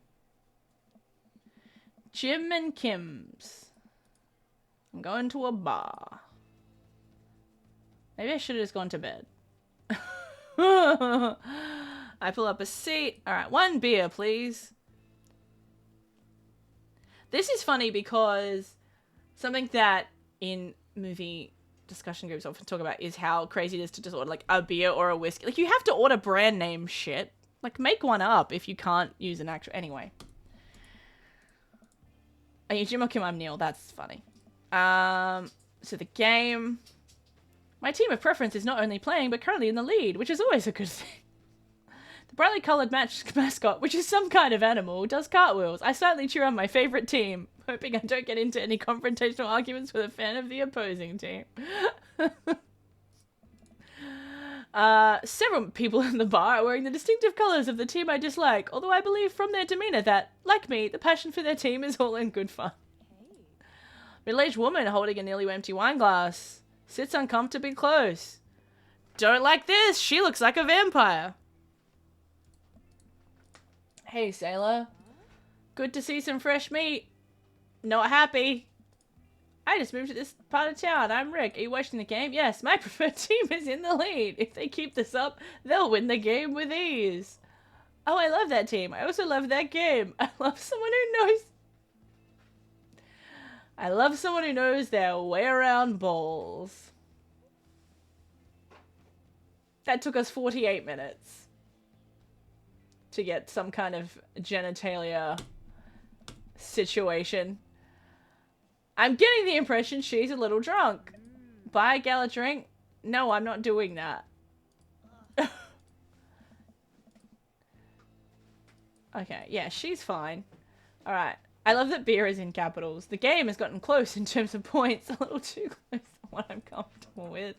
Jim and Kim's. I'm going to a bar. Maybe I should have just gone to bed. I pull up a seat. All right, 1 beer, please. This is funny because something that in movie discussion groups often talk about is how crazy it is to just order like a beer or a whiskey. Like you have to order brand name shit. Like make one up if you can't use an actual... Anyway. Are you Jim or Kim? I'm Neil. That's funny. So the game... My team of preference is not only playing, but currently in the lead, which is always a good thing. The brightly coloured mascot, which is some kind of animal, does cartwheels. I silently cheer on my favourite team, hoping I don't get into any confrontational arguments with a fan of the opposing team. Several people in the bar are wearing the distinctive colours of the team I dislike, although I believe from their demeanour that, like me, the passion for their team is all in good fun. Middle-aged woman holding a nearly empty wine glass. Sits uncomfortably close. Don't like this. She looks like a vampire. Hey, sailor. Good to see some fresh meat. Not happy. I just moved to this part of town. I'm Rick. Are you watching the game? Yes, my preferred team is in the lead. If they keep this up, they'll win the game with ease. Oh, I love that team. I also love that game. I love someone who knows... I love someone who knows their way around balls. That took us 48 minutes to get some kind of genitalia situation. I'm getting the impression she's a little drunk. Buy a gal a drink? No, I'm not doing that. Okay, yeah, she's fine. Alright. I love that beer is in capitals. The game has gotten close in terms of points. A little too close to what I'm comfortable with.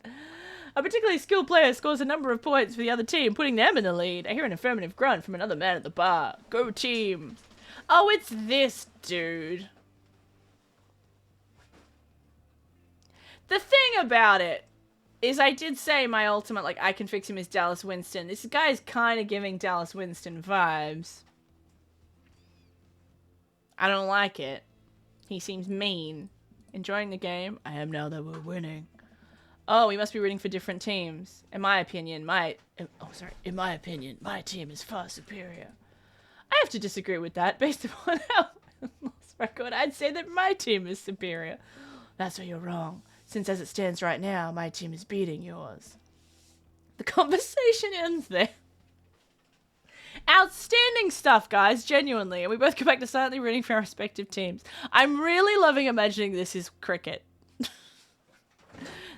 A particularly skilled player scores a number of points for the other team, putting them in the lead. I hear an affirmative grunt from another man at the bar. Go team. Oh, it's this dude. The thing about it is I did say my ultimate, like, I can fix him is Dallas Winston. This guy is kind of giving Dallas Winston vibes. I don't like it. He seems mean. Enjoying the game? I am now that we're winning. Oh, we must be rooting for different teams. In my opinion, my team is far superior. I have to disagree with that. Based upon our lost record, I'd say that my team is superior. That's where you're wrong. Since as it stands right now, my team is beating yours. The conversation ends there. Outstanding stuff, guys, genuinely. And we both go back to silently rooting for our respective teams. I'm really loving imagining this is cricket.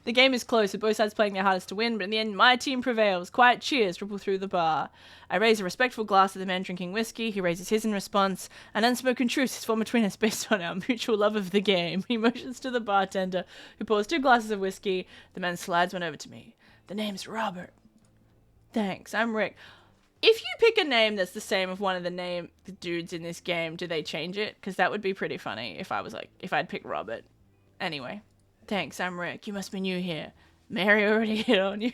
The game is close, with both sides playing their hardest to win, but in the end, my team prevails. Quiet cheers ripple through the bar. I raise a respectful glass to the man drinking whiskey. He raises his in response. An unspoken truce is formed between us based on our mutual love of the game. He motions to the bartender, who pours 2 glasses of whiskey. The man slides one over to me. The name's Robert. Thanks, I'm Rick. If you pick a name that's the same as one of the dudes in this game, do they change it? Because that would be pretty funny if I'd pick Robert. Anyway. Thanks, I'm Rick. You must be new here. Mary already hit on you.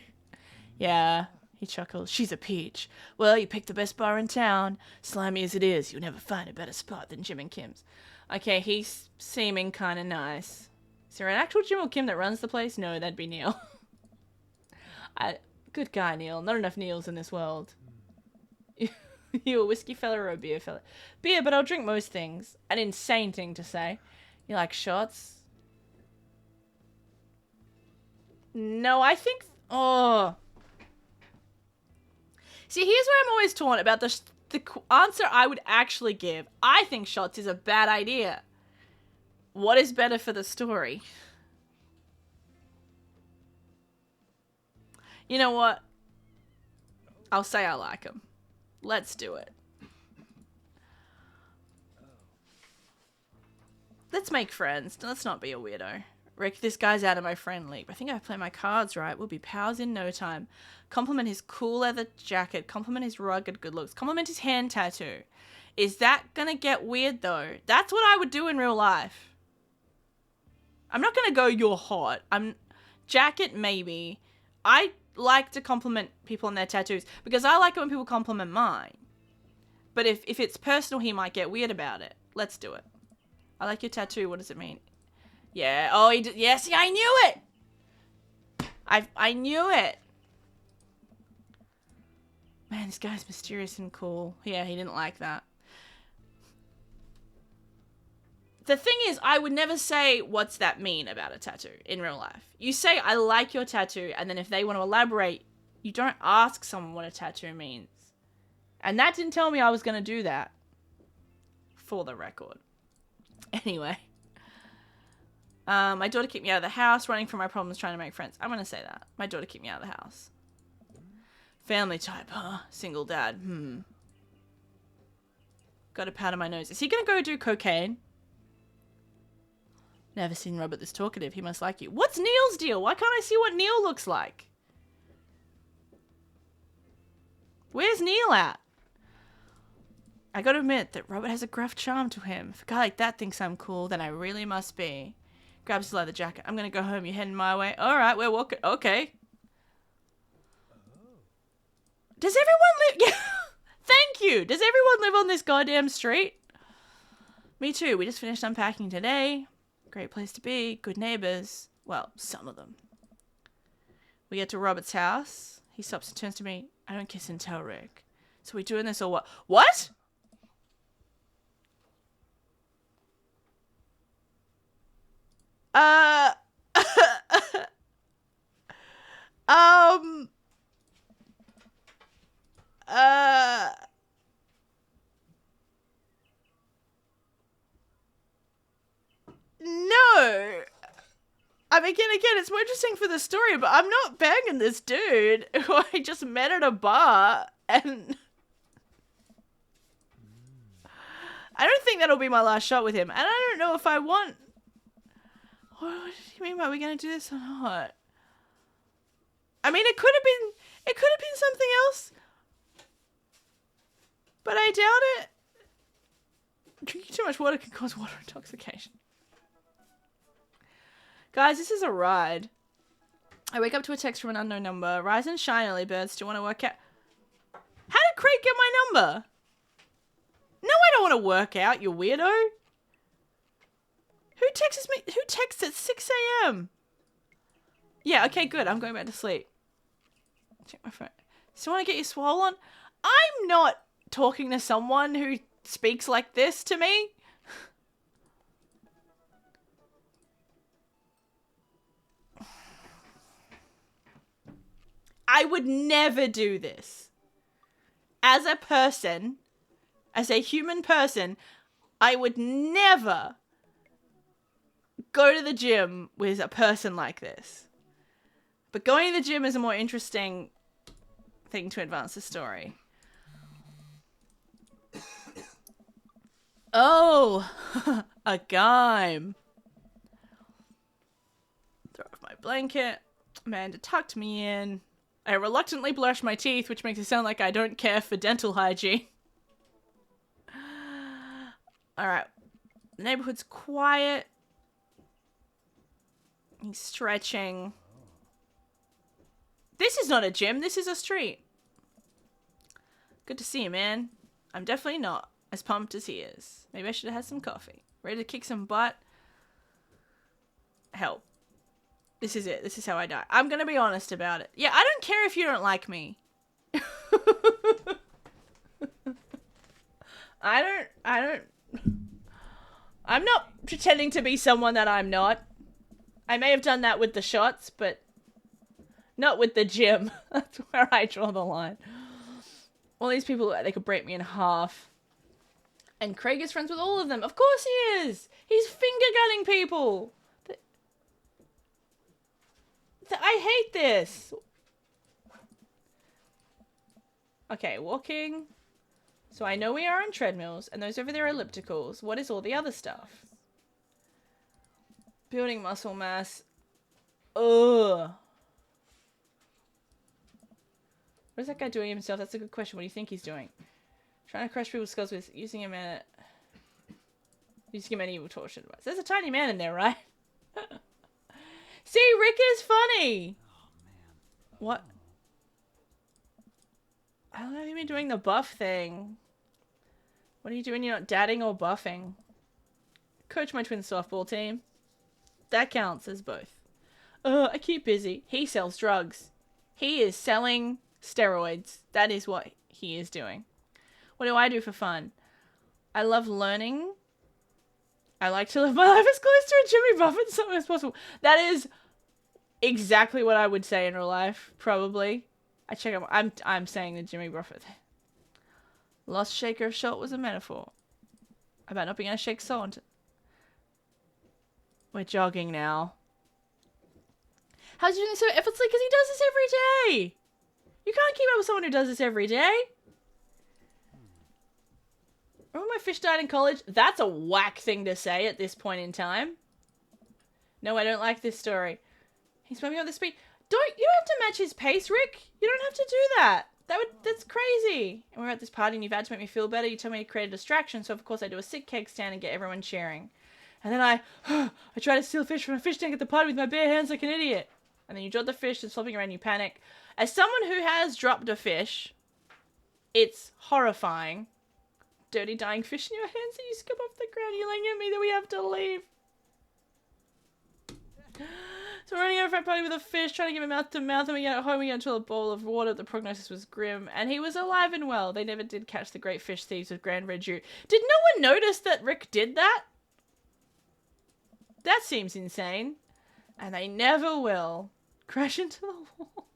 Yeah, he chuckles. She's a peach. Well, you picked the best bar in town. Slimy as it is, you'll never find a better spot than Jim and Kim's. Okay, he's seeming kind of nice. Is there an actual Jim or Kim that runs the place? No, that'd be Neil. Good guy, Neil. Not enough Neils in this world. You a whiskey fella or a beer fella? Beer, but I'll drink most things. An insane thing to say. You like shots? No, I think... Oh. See, here's where I'm always torn about the answer I would actually give. I think shots is a bad idea. What is better for the story? You know what? I'll say I like him. Let's do it. Let's make friends. Let's not be a weirdo. Rick, this guy's out of my friend league. I think I play my cards right. We'll be pals in no time. Compliment his cool leather jacket. Compliment his rugged good looks. Compliment his hand tattoo. Is that gonna get weird, though? That's what I would do in real life. I'm not gonna go, you're hot. Jacket, maybe. I like to compliment people on their tattoos because I like it when people compliment mine. But if it's personal, he might get weird about it. Let's do it. I like your tattoo. What does it mean? Yeah. Oh, he did. Yeah, see, I knew it. I knew it. Man, this guy's mysterious and cool. Yeah, he didn't like that. The thing is, I would never say, what's that mean about a tattoo in real life? You say, I like your tattoo, and then if they want to elaborate, you don't ask someone what a tattoo means. And that didn't tell me I was going to do that. For the record. Anyway. My daughter kept me out of the house, running from my problems, trying to make friends. I'm going to say that. My daughter kept me out of the house. Family type, huh? Single dad, Got a pat on my nose. Is he going to go do cocaine? Never seen Robert this talkative. He must like you. What's Neil's deal? Why can't I see what Neil looks like? Where's Neil at? I gotta admit that Robert has a gruff charm to him. If a guy like that thinks I'm cool, then I really must be. Grabs his leather jacket. I'm gonna go home. You heading my way? Alright, we're walking. Okay. Does everyone live... Yeah. Thank you. Does everyone live on this goddamn street? Me too. We just finished unpacking today. Great place to be. Good neighbors. Well, some of them. We get to Robert's house. He stops and turns to me. I don't kiss and tell, Rick. So we doing this or what? What? No. I mean, again, it's more interesting for the story, but I'm not banging this dude who I just met at a bar, and I don't think that'll be my last shot with him, and I don't know if I want... What do you mean by we're going to do this or not? I mean, it could have been something else, but I doubt it. Drinking too much water can cause water intoxication. Guys, this is a ride. I wake up to a text from an unknown number. Rise and shine, early birds. Do you want to work out? How did Craig get my number? No, I don't want to work out, you weirdo. Who texts me? Who texts at 6 a.m.? Yeah, okay, good. I'm going back to sleep. Check my phone. So want to get you swollen? I'm not talking to someone who speaks like this to me. I would never do this. As a person, as a human person, I would never go to the gym with a person like this. But going to the gym is a more interesting thing to advance the story. Oh, a gime. Throw off my blanket. Amanda tucked me in. I reluctantly brush my teeth, which makes it sound like I don't care for dental hygiene. Alright. The neighborhood's quiet. He's stretching. This is not a gym. This is a street. Good to see you, man. I'm definitely not as pumped as he is. Maybe I should have had some coffee. Ready to kick some butt? Help. This is it. This is how I die. I'm gonna be honest about it. Yeah, I don't care if you don't like me. I'm not pretending to be someone that I'm not. I may have done that with the shots, but not with the gym. That's where I draw the line. All these people, they could break me in half. And Craig is friends with all of them. Of course he is. He's finger gunning people. I hate this. Okay, walking. So I know we are on treadmills, and those over there are ellipticals. What is all the other stuff? Building muscle mass. Ugh. What is that guy doing himself? That's a good question. What do you think he's doing? Trying to crush people's skulls with using him any evil torture device. There's a tiny man in there, right? See, Rick is funny. Oh, man. What? I don't know if you've been doing the buff thing. What are you doing? You're not dadding or buffing. Coach my twin softball team. That counts as both. I keep busy. He sells drugs. He is selling steroids. That is what he is doing. What do I do for fun? I love learning. I like to live my life as close to a Jimmy Buffett something as possible. That is exactly what I would say in real life, probably. I'm saying the Jimmy Buffett thing. Lost shaker of shot was a metaphor about not being able to shake salt. We're jogging now. How's he doing this so effortlessly? Because he does this every day. You can't keep up with someone who does this every day. Remember my fish died in college? That's a whack thing to say at this point in time. No, I don't like this story. He's moving at the speed. You don't have to match his pace, Rick. You don't have to do that. That's crazy. And we're at this party and you've had to make me feel better. You told me to create a distraction, so of course I do a sick keg stand and get everyone cheering. And then I try to steal fish from a fish tank at the party with my bare hands like an idiot. And then you drop the fish and flopping around, you panic. As someone who has dropped a fish, it's horrifying. Dirty dying fish in your hands and you skip off the ground yelling at me that we have to leave. So we're running over a party with a fish, trying to give him mouth to mouth, and we get home, we get into a bowl of water. The prognosis was grim, and he was alive and well. They never did catch the great fish thieves of Grand Redu. Did no one notice that Rick did that? That seems insane. And they never will. Crash into the wall.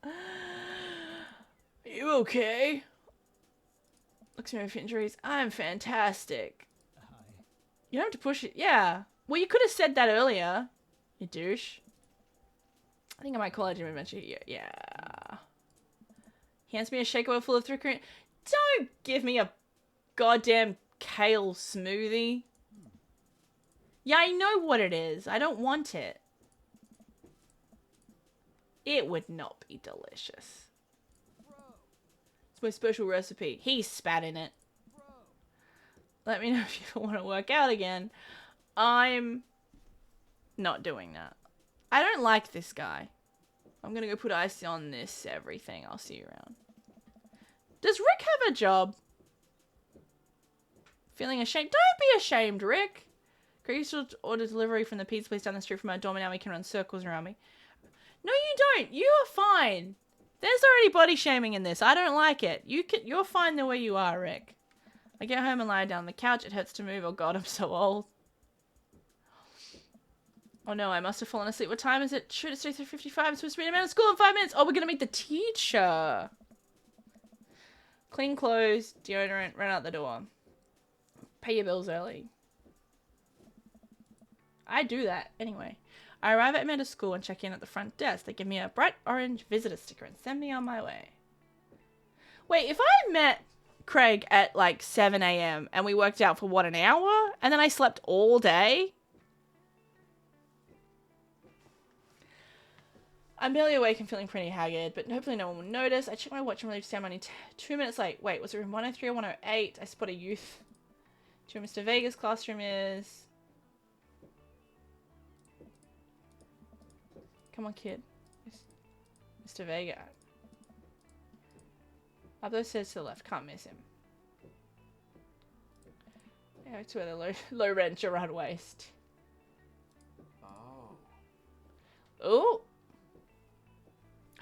Are you okay? Looks at me with injuries. I'm fantastic. You don't have to push it. Yeah. Well, you could have said that earlier. You douche. I think I might call it Jim Adventure here. Yeah. He hands me a shaker full of three. Don't give me a goddamn kale smoothie. Yeah, I know what it is. I don't want it. It would not be delicious. It's my special recipe. He spat in it. Let me know if you want to work out again. I'm not doing that. I don't like this guy. I'm gonna go put ice on this everything. I'll see you around. Does Rick have a job? Feeling ashamed? Don't be ashamed, Rick. Greg used to order delivery from the pizza place down the street from our dorm, and now we can run circles around me. No, you don't. You are fine. There's already body shaming in this. I don't like it. You're fine the way you are, Rick. I get home and lie down on the couch. It hurts to move. Oh god, I'm so old. Oh no, I must have fallen asleep. What time is it? Shoot, it's 3:55. I'm supposed to be in a man of school in 5 minutes. Oh, we're gonna meet the teacher. Clean clothes, deodorant, run out the door. Pay your bills early. I do that anyway. I arrive at Amanda's school and check in at the front desk. They give me a bright orange visitor sticker and send me on my way. Wait, if I met Craig at like 7 a.m. and we worked out for what, an hour? And then I slept all day? I'm barely awake and feeling pretty haggard, but hopefully no one will notice. I check my watch and realize I'm only 2 minutes late. Wait, was it room 103 or 108? I spot a youth. To Mr. Vega's classroom is... Come on, kid. Mr. Vega. Up those stairs to the left. Can't miss him. Yeah, to where the low rent Gerard waist. Oh. Ooh.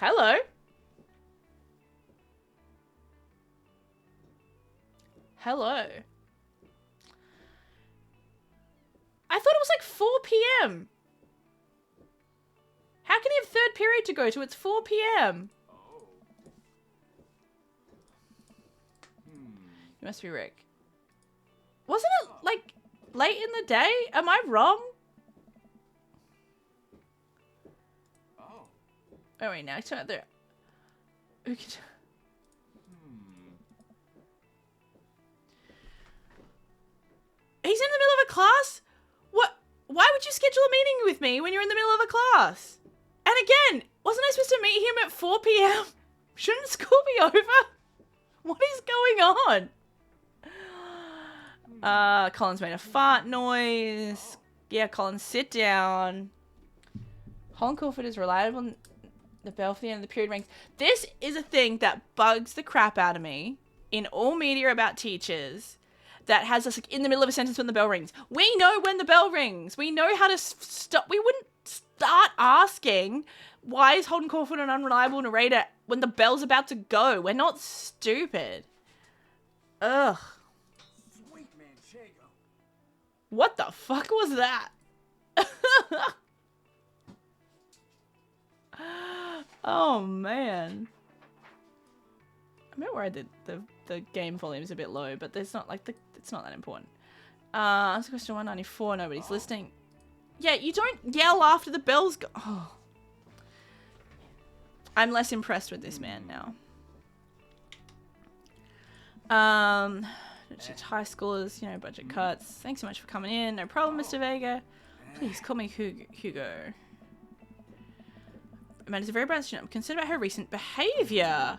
Hello. Hello. I thought it was like 4 p.m. How can he have third period to go to? It's 4 p.m. Oh. You must be Rick. Wasn't it like late in the day? Am I wrong? Oh. Oh wait, now it's not there. Who can... He's in the middle of a class? What? Why would you schedule a meeting with me when you're in the middle of a class? And again, wasn't I supposed to meet him at 4 p.m? Shouldn't school be over? What is going on? Colin's made a fart noise. Yeah, Colin, sit down. Holland Crawford is reliable. The bell for the end of the period rings. This is a thing that bugs the crap out of me in all media about teachers. That has us like in the middle of a sentence when the bell rings. We know when the bell rings. We know how to stop. We wouldn't start asking, why is Holden Caulfield an unreliable narrator when the bell's about to go? We're not stupid. Ugh. Sweet manchego. What the fuck was that? Oh, man. I'm a bit worried that the game volume's a bit low, but there's not like it's not that important. Answer question 194. Nobody's listening. Yeah, you don't yell after the bells go. Oh. I'm less impressed with this man now. High schoolers, you know, budget cuts. Thanks so much for coming in. No problem, Mr. Vega. Please call me Hugo. Amanda's a very bright student. I'm concerned about her recent behavior.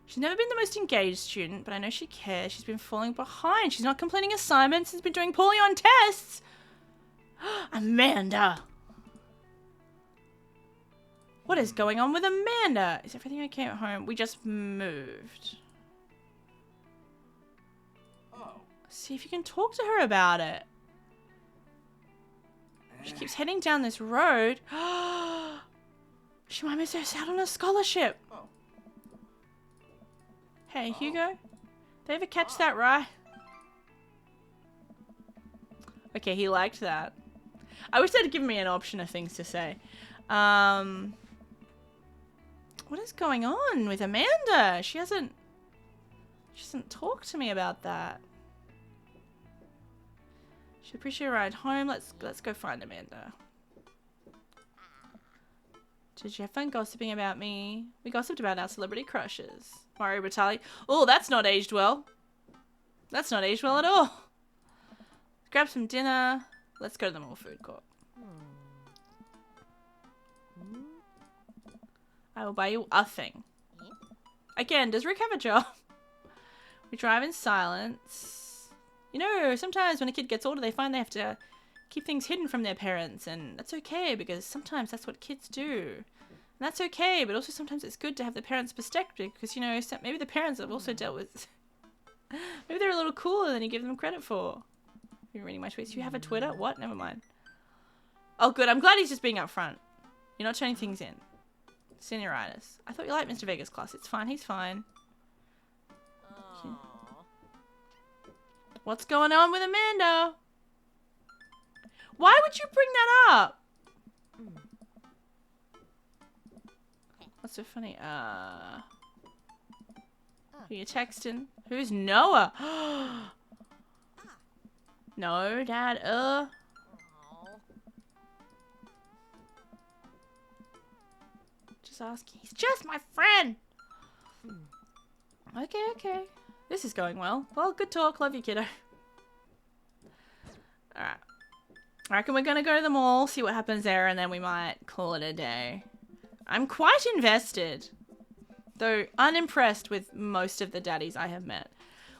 She's never been the most engaged student, but I know she cares. She's been falling behind. She's not completing assignments. She's been doing poorly on tests. Amanda. What is going on with Amanda? Is everything okay at home? We just moved. Oh. See if you can talk to her about it. She keeps heading down this road. She might miss out on a scholarship. Oh. Hey, Hugo. Did I ever catch that right? Okay, he liked that. I wish they'd given me an option of things to say. What is going on with Amanda? She hasn't talked to me about that. She'd appreciate a ride home. Let's go find Amanda. Did you have fun gossiping about me? We gossiped about our celebrity crushes. Mario Batali. Oh, that's not aged well. That's not aged well at all. Grab some dinner. Let's go to the mall food court. I will buy you a thing. Again, does Rick have a job? We drive in silence. You know, sometimes when a kid gets older, they find they have to keep things hidden from their parents, and that's okay because sometimes that's what kids do. And that's okay, but also sometimes it's good to have the parents' perspective because, you know, maybe the parents have also dealt with... maybe they're a little cooler than you give them credit for. You're reading my tweets. You have a Twitter? What? Never mind. Oh, good. I'm glad he's just being upfront. You're not turning things in. Senioritis. I thought you liked Mr. Vega's class. It's fine. He's fine. Okay. What's going on with Amanda? Why would you bring that up? What's so funny? Who you texting? Who's Noah? No, Dad. Just asking. He's just my friend. Okay. This is going well. Well, good talk. Love you, kiddo. Alright. I reckon we're gonna go to the mall, see what happens there, and then we might call it a day. I'm quite invested, though unimpressed with most of the daddies I have met.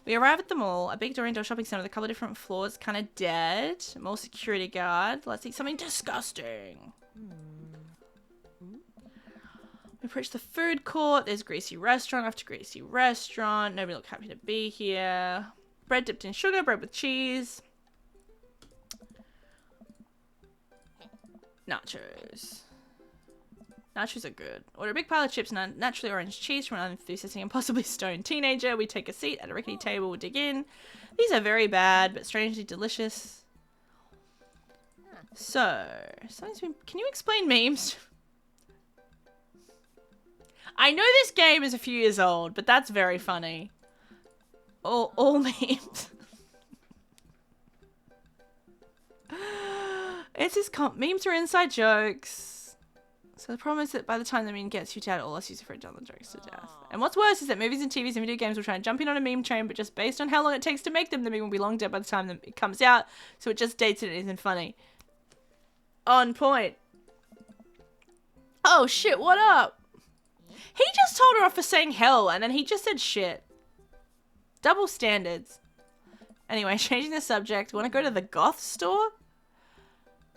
We arrive at the mall, a big door indoor shopping centre with a couple of different floors, kind of dead. Mall security guard. Let's eat something disgusting. We approach the food court. There's greasy restaurant after greasy restaurant. Nobody look happy to be here. Bread dipped in sugar, bread with cheese. Nachos. Nachos are good. Order a big pile of chips and naturally orange cheese from an unenthusiastic and possibly stoned teenager. We take a seat at a rickety table. We dig in. These are very bad, but strangely delicious. So, can you explain memes? I know this game is a few years old, but that's very funny. All memes. It's just memes are inside jokes. So the problem is that by the time the meme gets you to all us use it for it done the jokes to death. And what's worse is that movies and TVs and video games will try and jump in on a meme train, but just based on how long it takes to make them, the meme will be long dead by the time it comes out. So it just dates it and isn't funny. On point. Oh shit, what up? He just told her off for saying hell, and then he just said shit. Double standards. Anyway, changing the subject. Want to go to the goth store?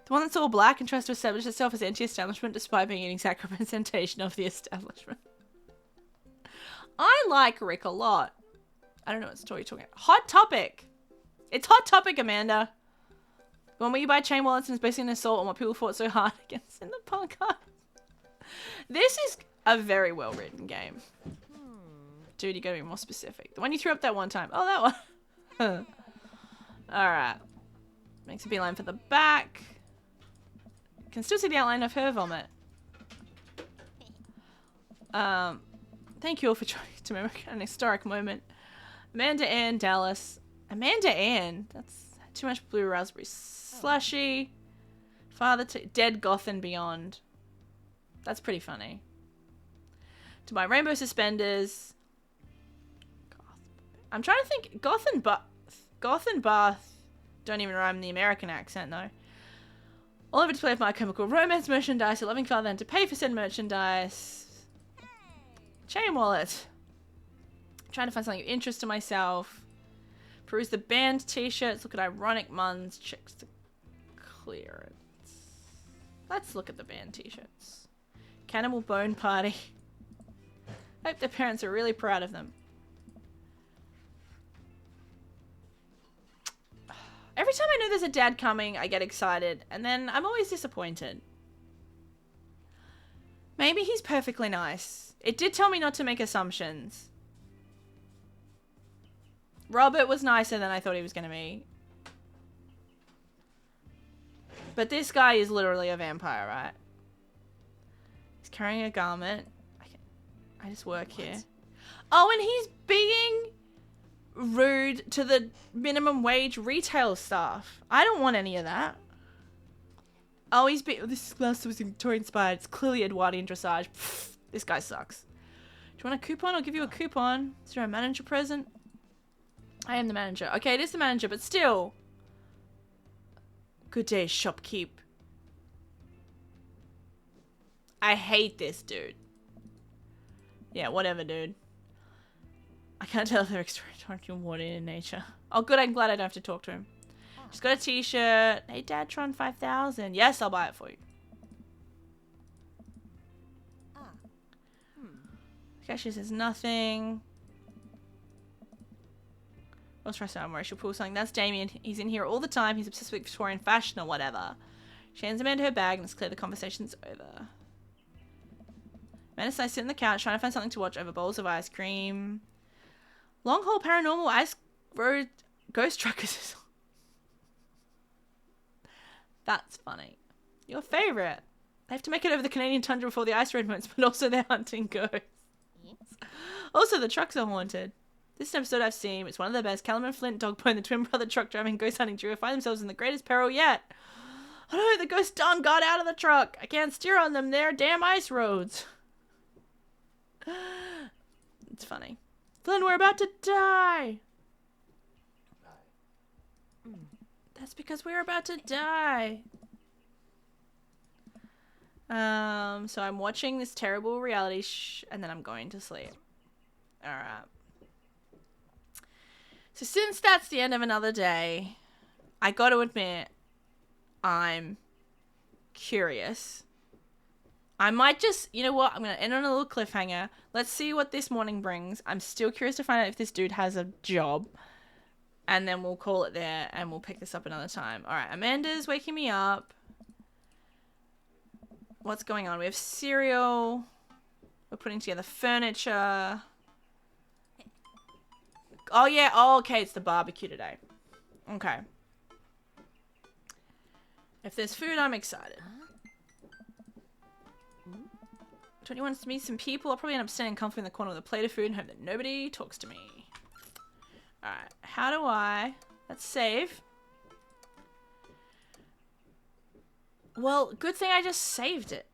The one that's all black and tries to establish itself as anti-establishment despite being an exact representation of the establishment. I like Rick a lot. I don't know what store you're talking about. Hot Topic. It's Hot Topic, Amanda. The one where you buy chain wallets and it's basically an assault on what people fought so hard against in the punk art. This is a very well-written game. Dude, you gotta be more specific. The one you threw up that one time. Oh, that one. Alright. Makes a beeline for the back. Can still see the outline of her vomit. Thank you all for joining to remember an historic moment. Amanda Ann Dallas. Amanda Ann? That's too much blue raspberry slushy. Father to Dead Goth and Beyond. That's pretty funny. To buy rainbow suspenders. I'm trying to think. Goth and Bath don't even rhyme in the American accent though. All over display of My Chemical Romance merchandise. A loving father and to pay for said merchandise. Chain wallet. Trying to find something of interest to myself. Peruse the band t-shirts. Look at ironic muns. Checks the clearance. Let's look at the band t-shirts. Cannibal Bone Party. Hope their parents are really proud of them. Every time I know there's a dad coming, I get excited, and then I'm always disappointed. Maybe he's perfectly nice. It did tell me not to make assumptions. Robert was nicer than I thought he was going to be. But this guy is literally a vampire, right? He's carrying a garment. I just work here. Oh, and he's being rude to the minimum wage retail staff. I don't want any of that. Oh, this glass was Victorian inspired. It's clearly Edwardian dressage. Pfft, this guy sucks. Do you want a coupon? I'll give you a coupon. Is there a manager present? I am the manager. Okay, it is the manager, but still. Good day, shopkeep. I hate this dude. Yeah, whatever, dude. I can't tell if they're extraordinary water in nature. Oh, good. I'm glad I don't have to talk to him. She's got a t-shirt. Hey, Dadtron 5000. Yes, I'll buy it for you. Okay, she says nothing. Let's try somewhere. She'll pull something. That's Damien. He's in here all the time. He's obsessed with Victorian fashion or whatever. She hands Amanda her bag and it's clear the conversation's over. Amanda and I sit on the couch trying to find something to watch over bowls of ice cream. Long haul paranormal ice road ghost truckers. That's funny. Your favorite. They have to make it over the Canadian tundra before the ice road moves, but also they're hunting ghosts. Also, the trucks are haunted. This episode I've seen, it's one of the best. Callum and Flint, Dogpo, and the twin brother truck driving ghost hunting duo find themselves in the greatest peril yet. Oh no, the ghost Don got out of the truck. I can't steer on them. They're damn ice roads. It's funny. Flynn, we're about to die. That's because we're about to die. So I'm watching this terrible reality and then I'm going to sleep. Alright. So since that's the end of another day, I got to admit, I'm curious. I might just, you know what, I'm going to end on a little cliffhanger. Let's see what this morning brings. I'm still curious to find out if this dude has a job. And then we'll call it there and we'll pick this up another time. Alright, Amanda's waking me up. What's going on? We have cereal. We're putting together furniture. Oh, yeah. Oh, okay. It's the barbecue today. Okay. If there's food, I'm excited. Tony wants to meet some people. I'll probably end up standing comfy in the corner with a plate of food and hope that nobody talks to me. Alright. How do I... Let's save. Well, good thing I just saved it.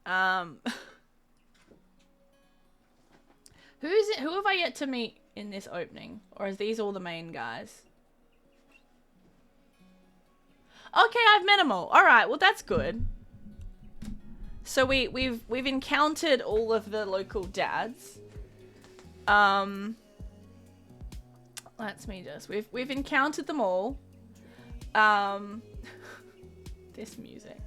Who is it? Who have I yet to meet in this opening? Or is these all the main guys? Okay, I've met them all. Alright, well that's good. So we've encountered all of the local dads. Let's me just we've encountered them all. This music.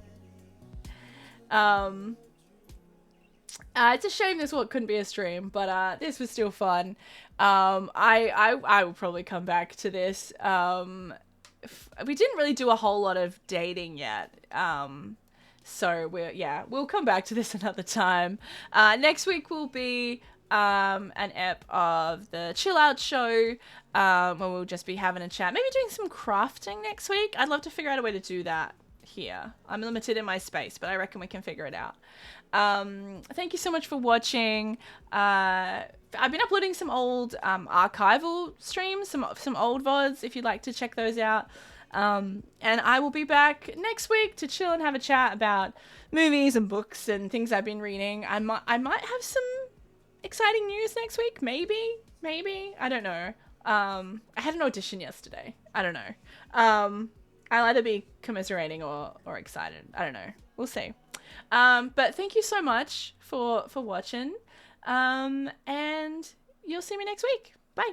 It's a shame this one couldn't be a stream, but this was still fun. I will probably come back to this. We didn't really do a whole lot of dating yet. So we'll come back to this another time. Next week will be an ep of the chill out show, where we'll just be having a chat, maybe doing some crafting next week. I'd love to figure out a way to do that here. I'm limited in my space, but I reckon we can figure it out. Thank you so much for watching. I've been uploading some old archival streams, some old VODs if you'd like to check those out. And I will be back next week to chill and have a chat about movies and books and things I've been reading. I might have some exciting news next week. Maybe. I don't know. I had an audition yesterday. I don't know. I'll either be commiserating or excited. I don't know. We'll see. But thank you so much for watching. And you'll see me next week. Bye.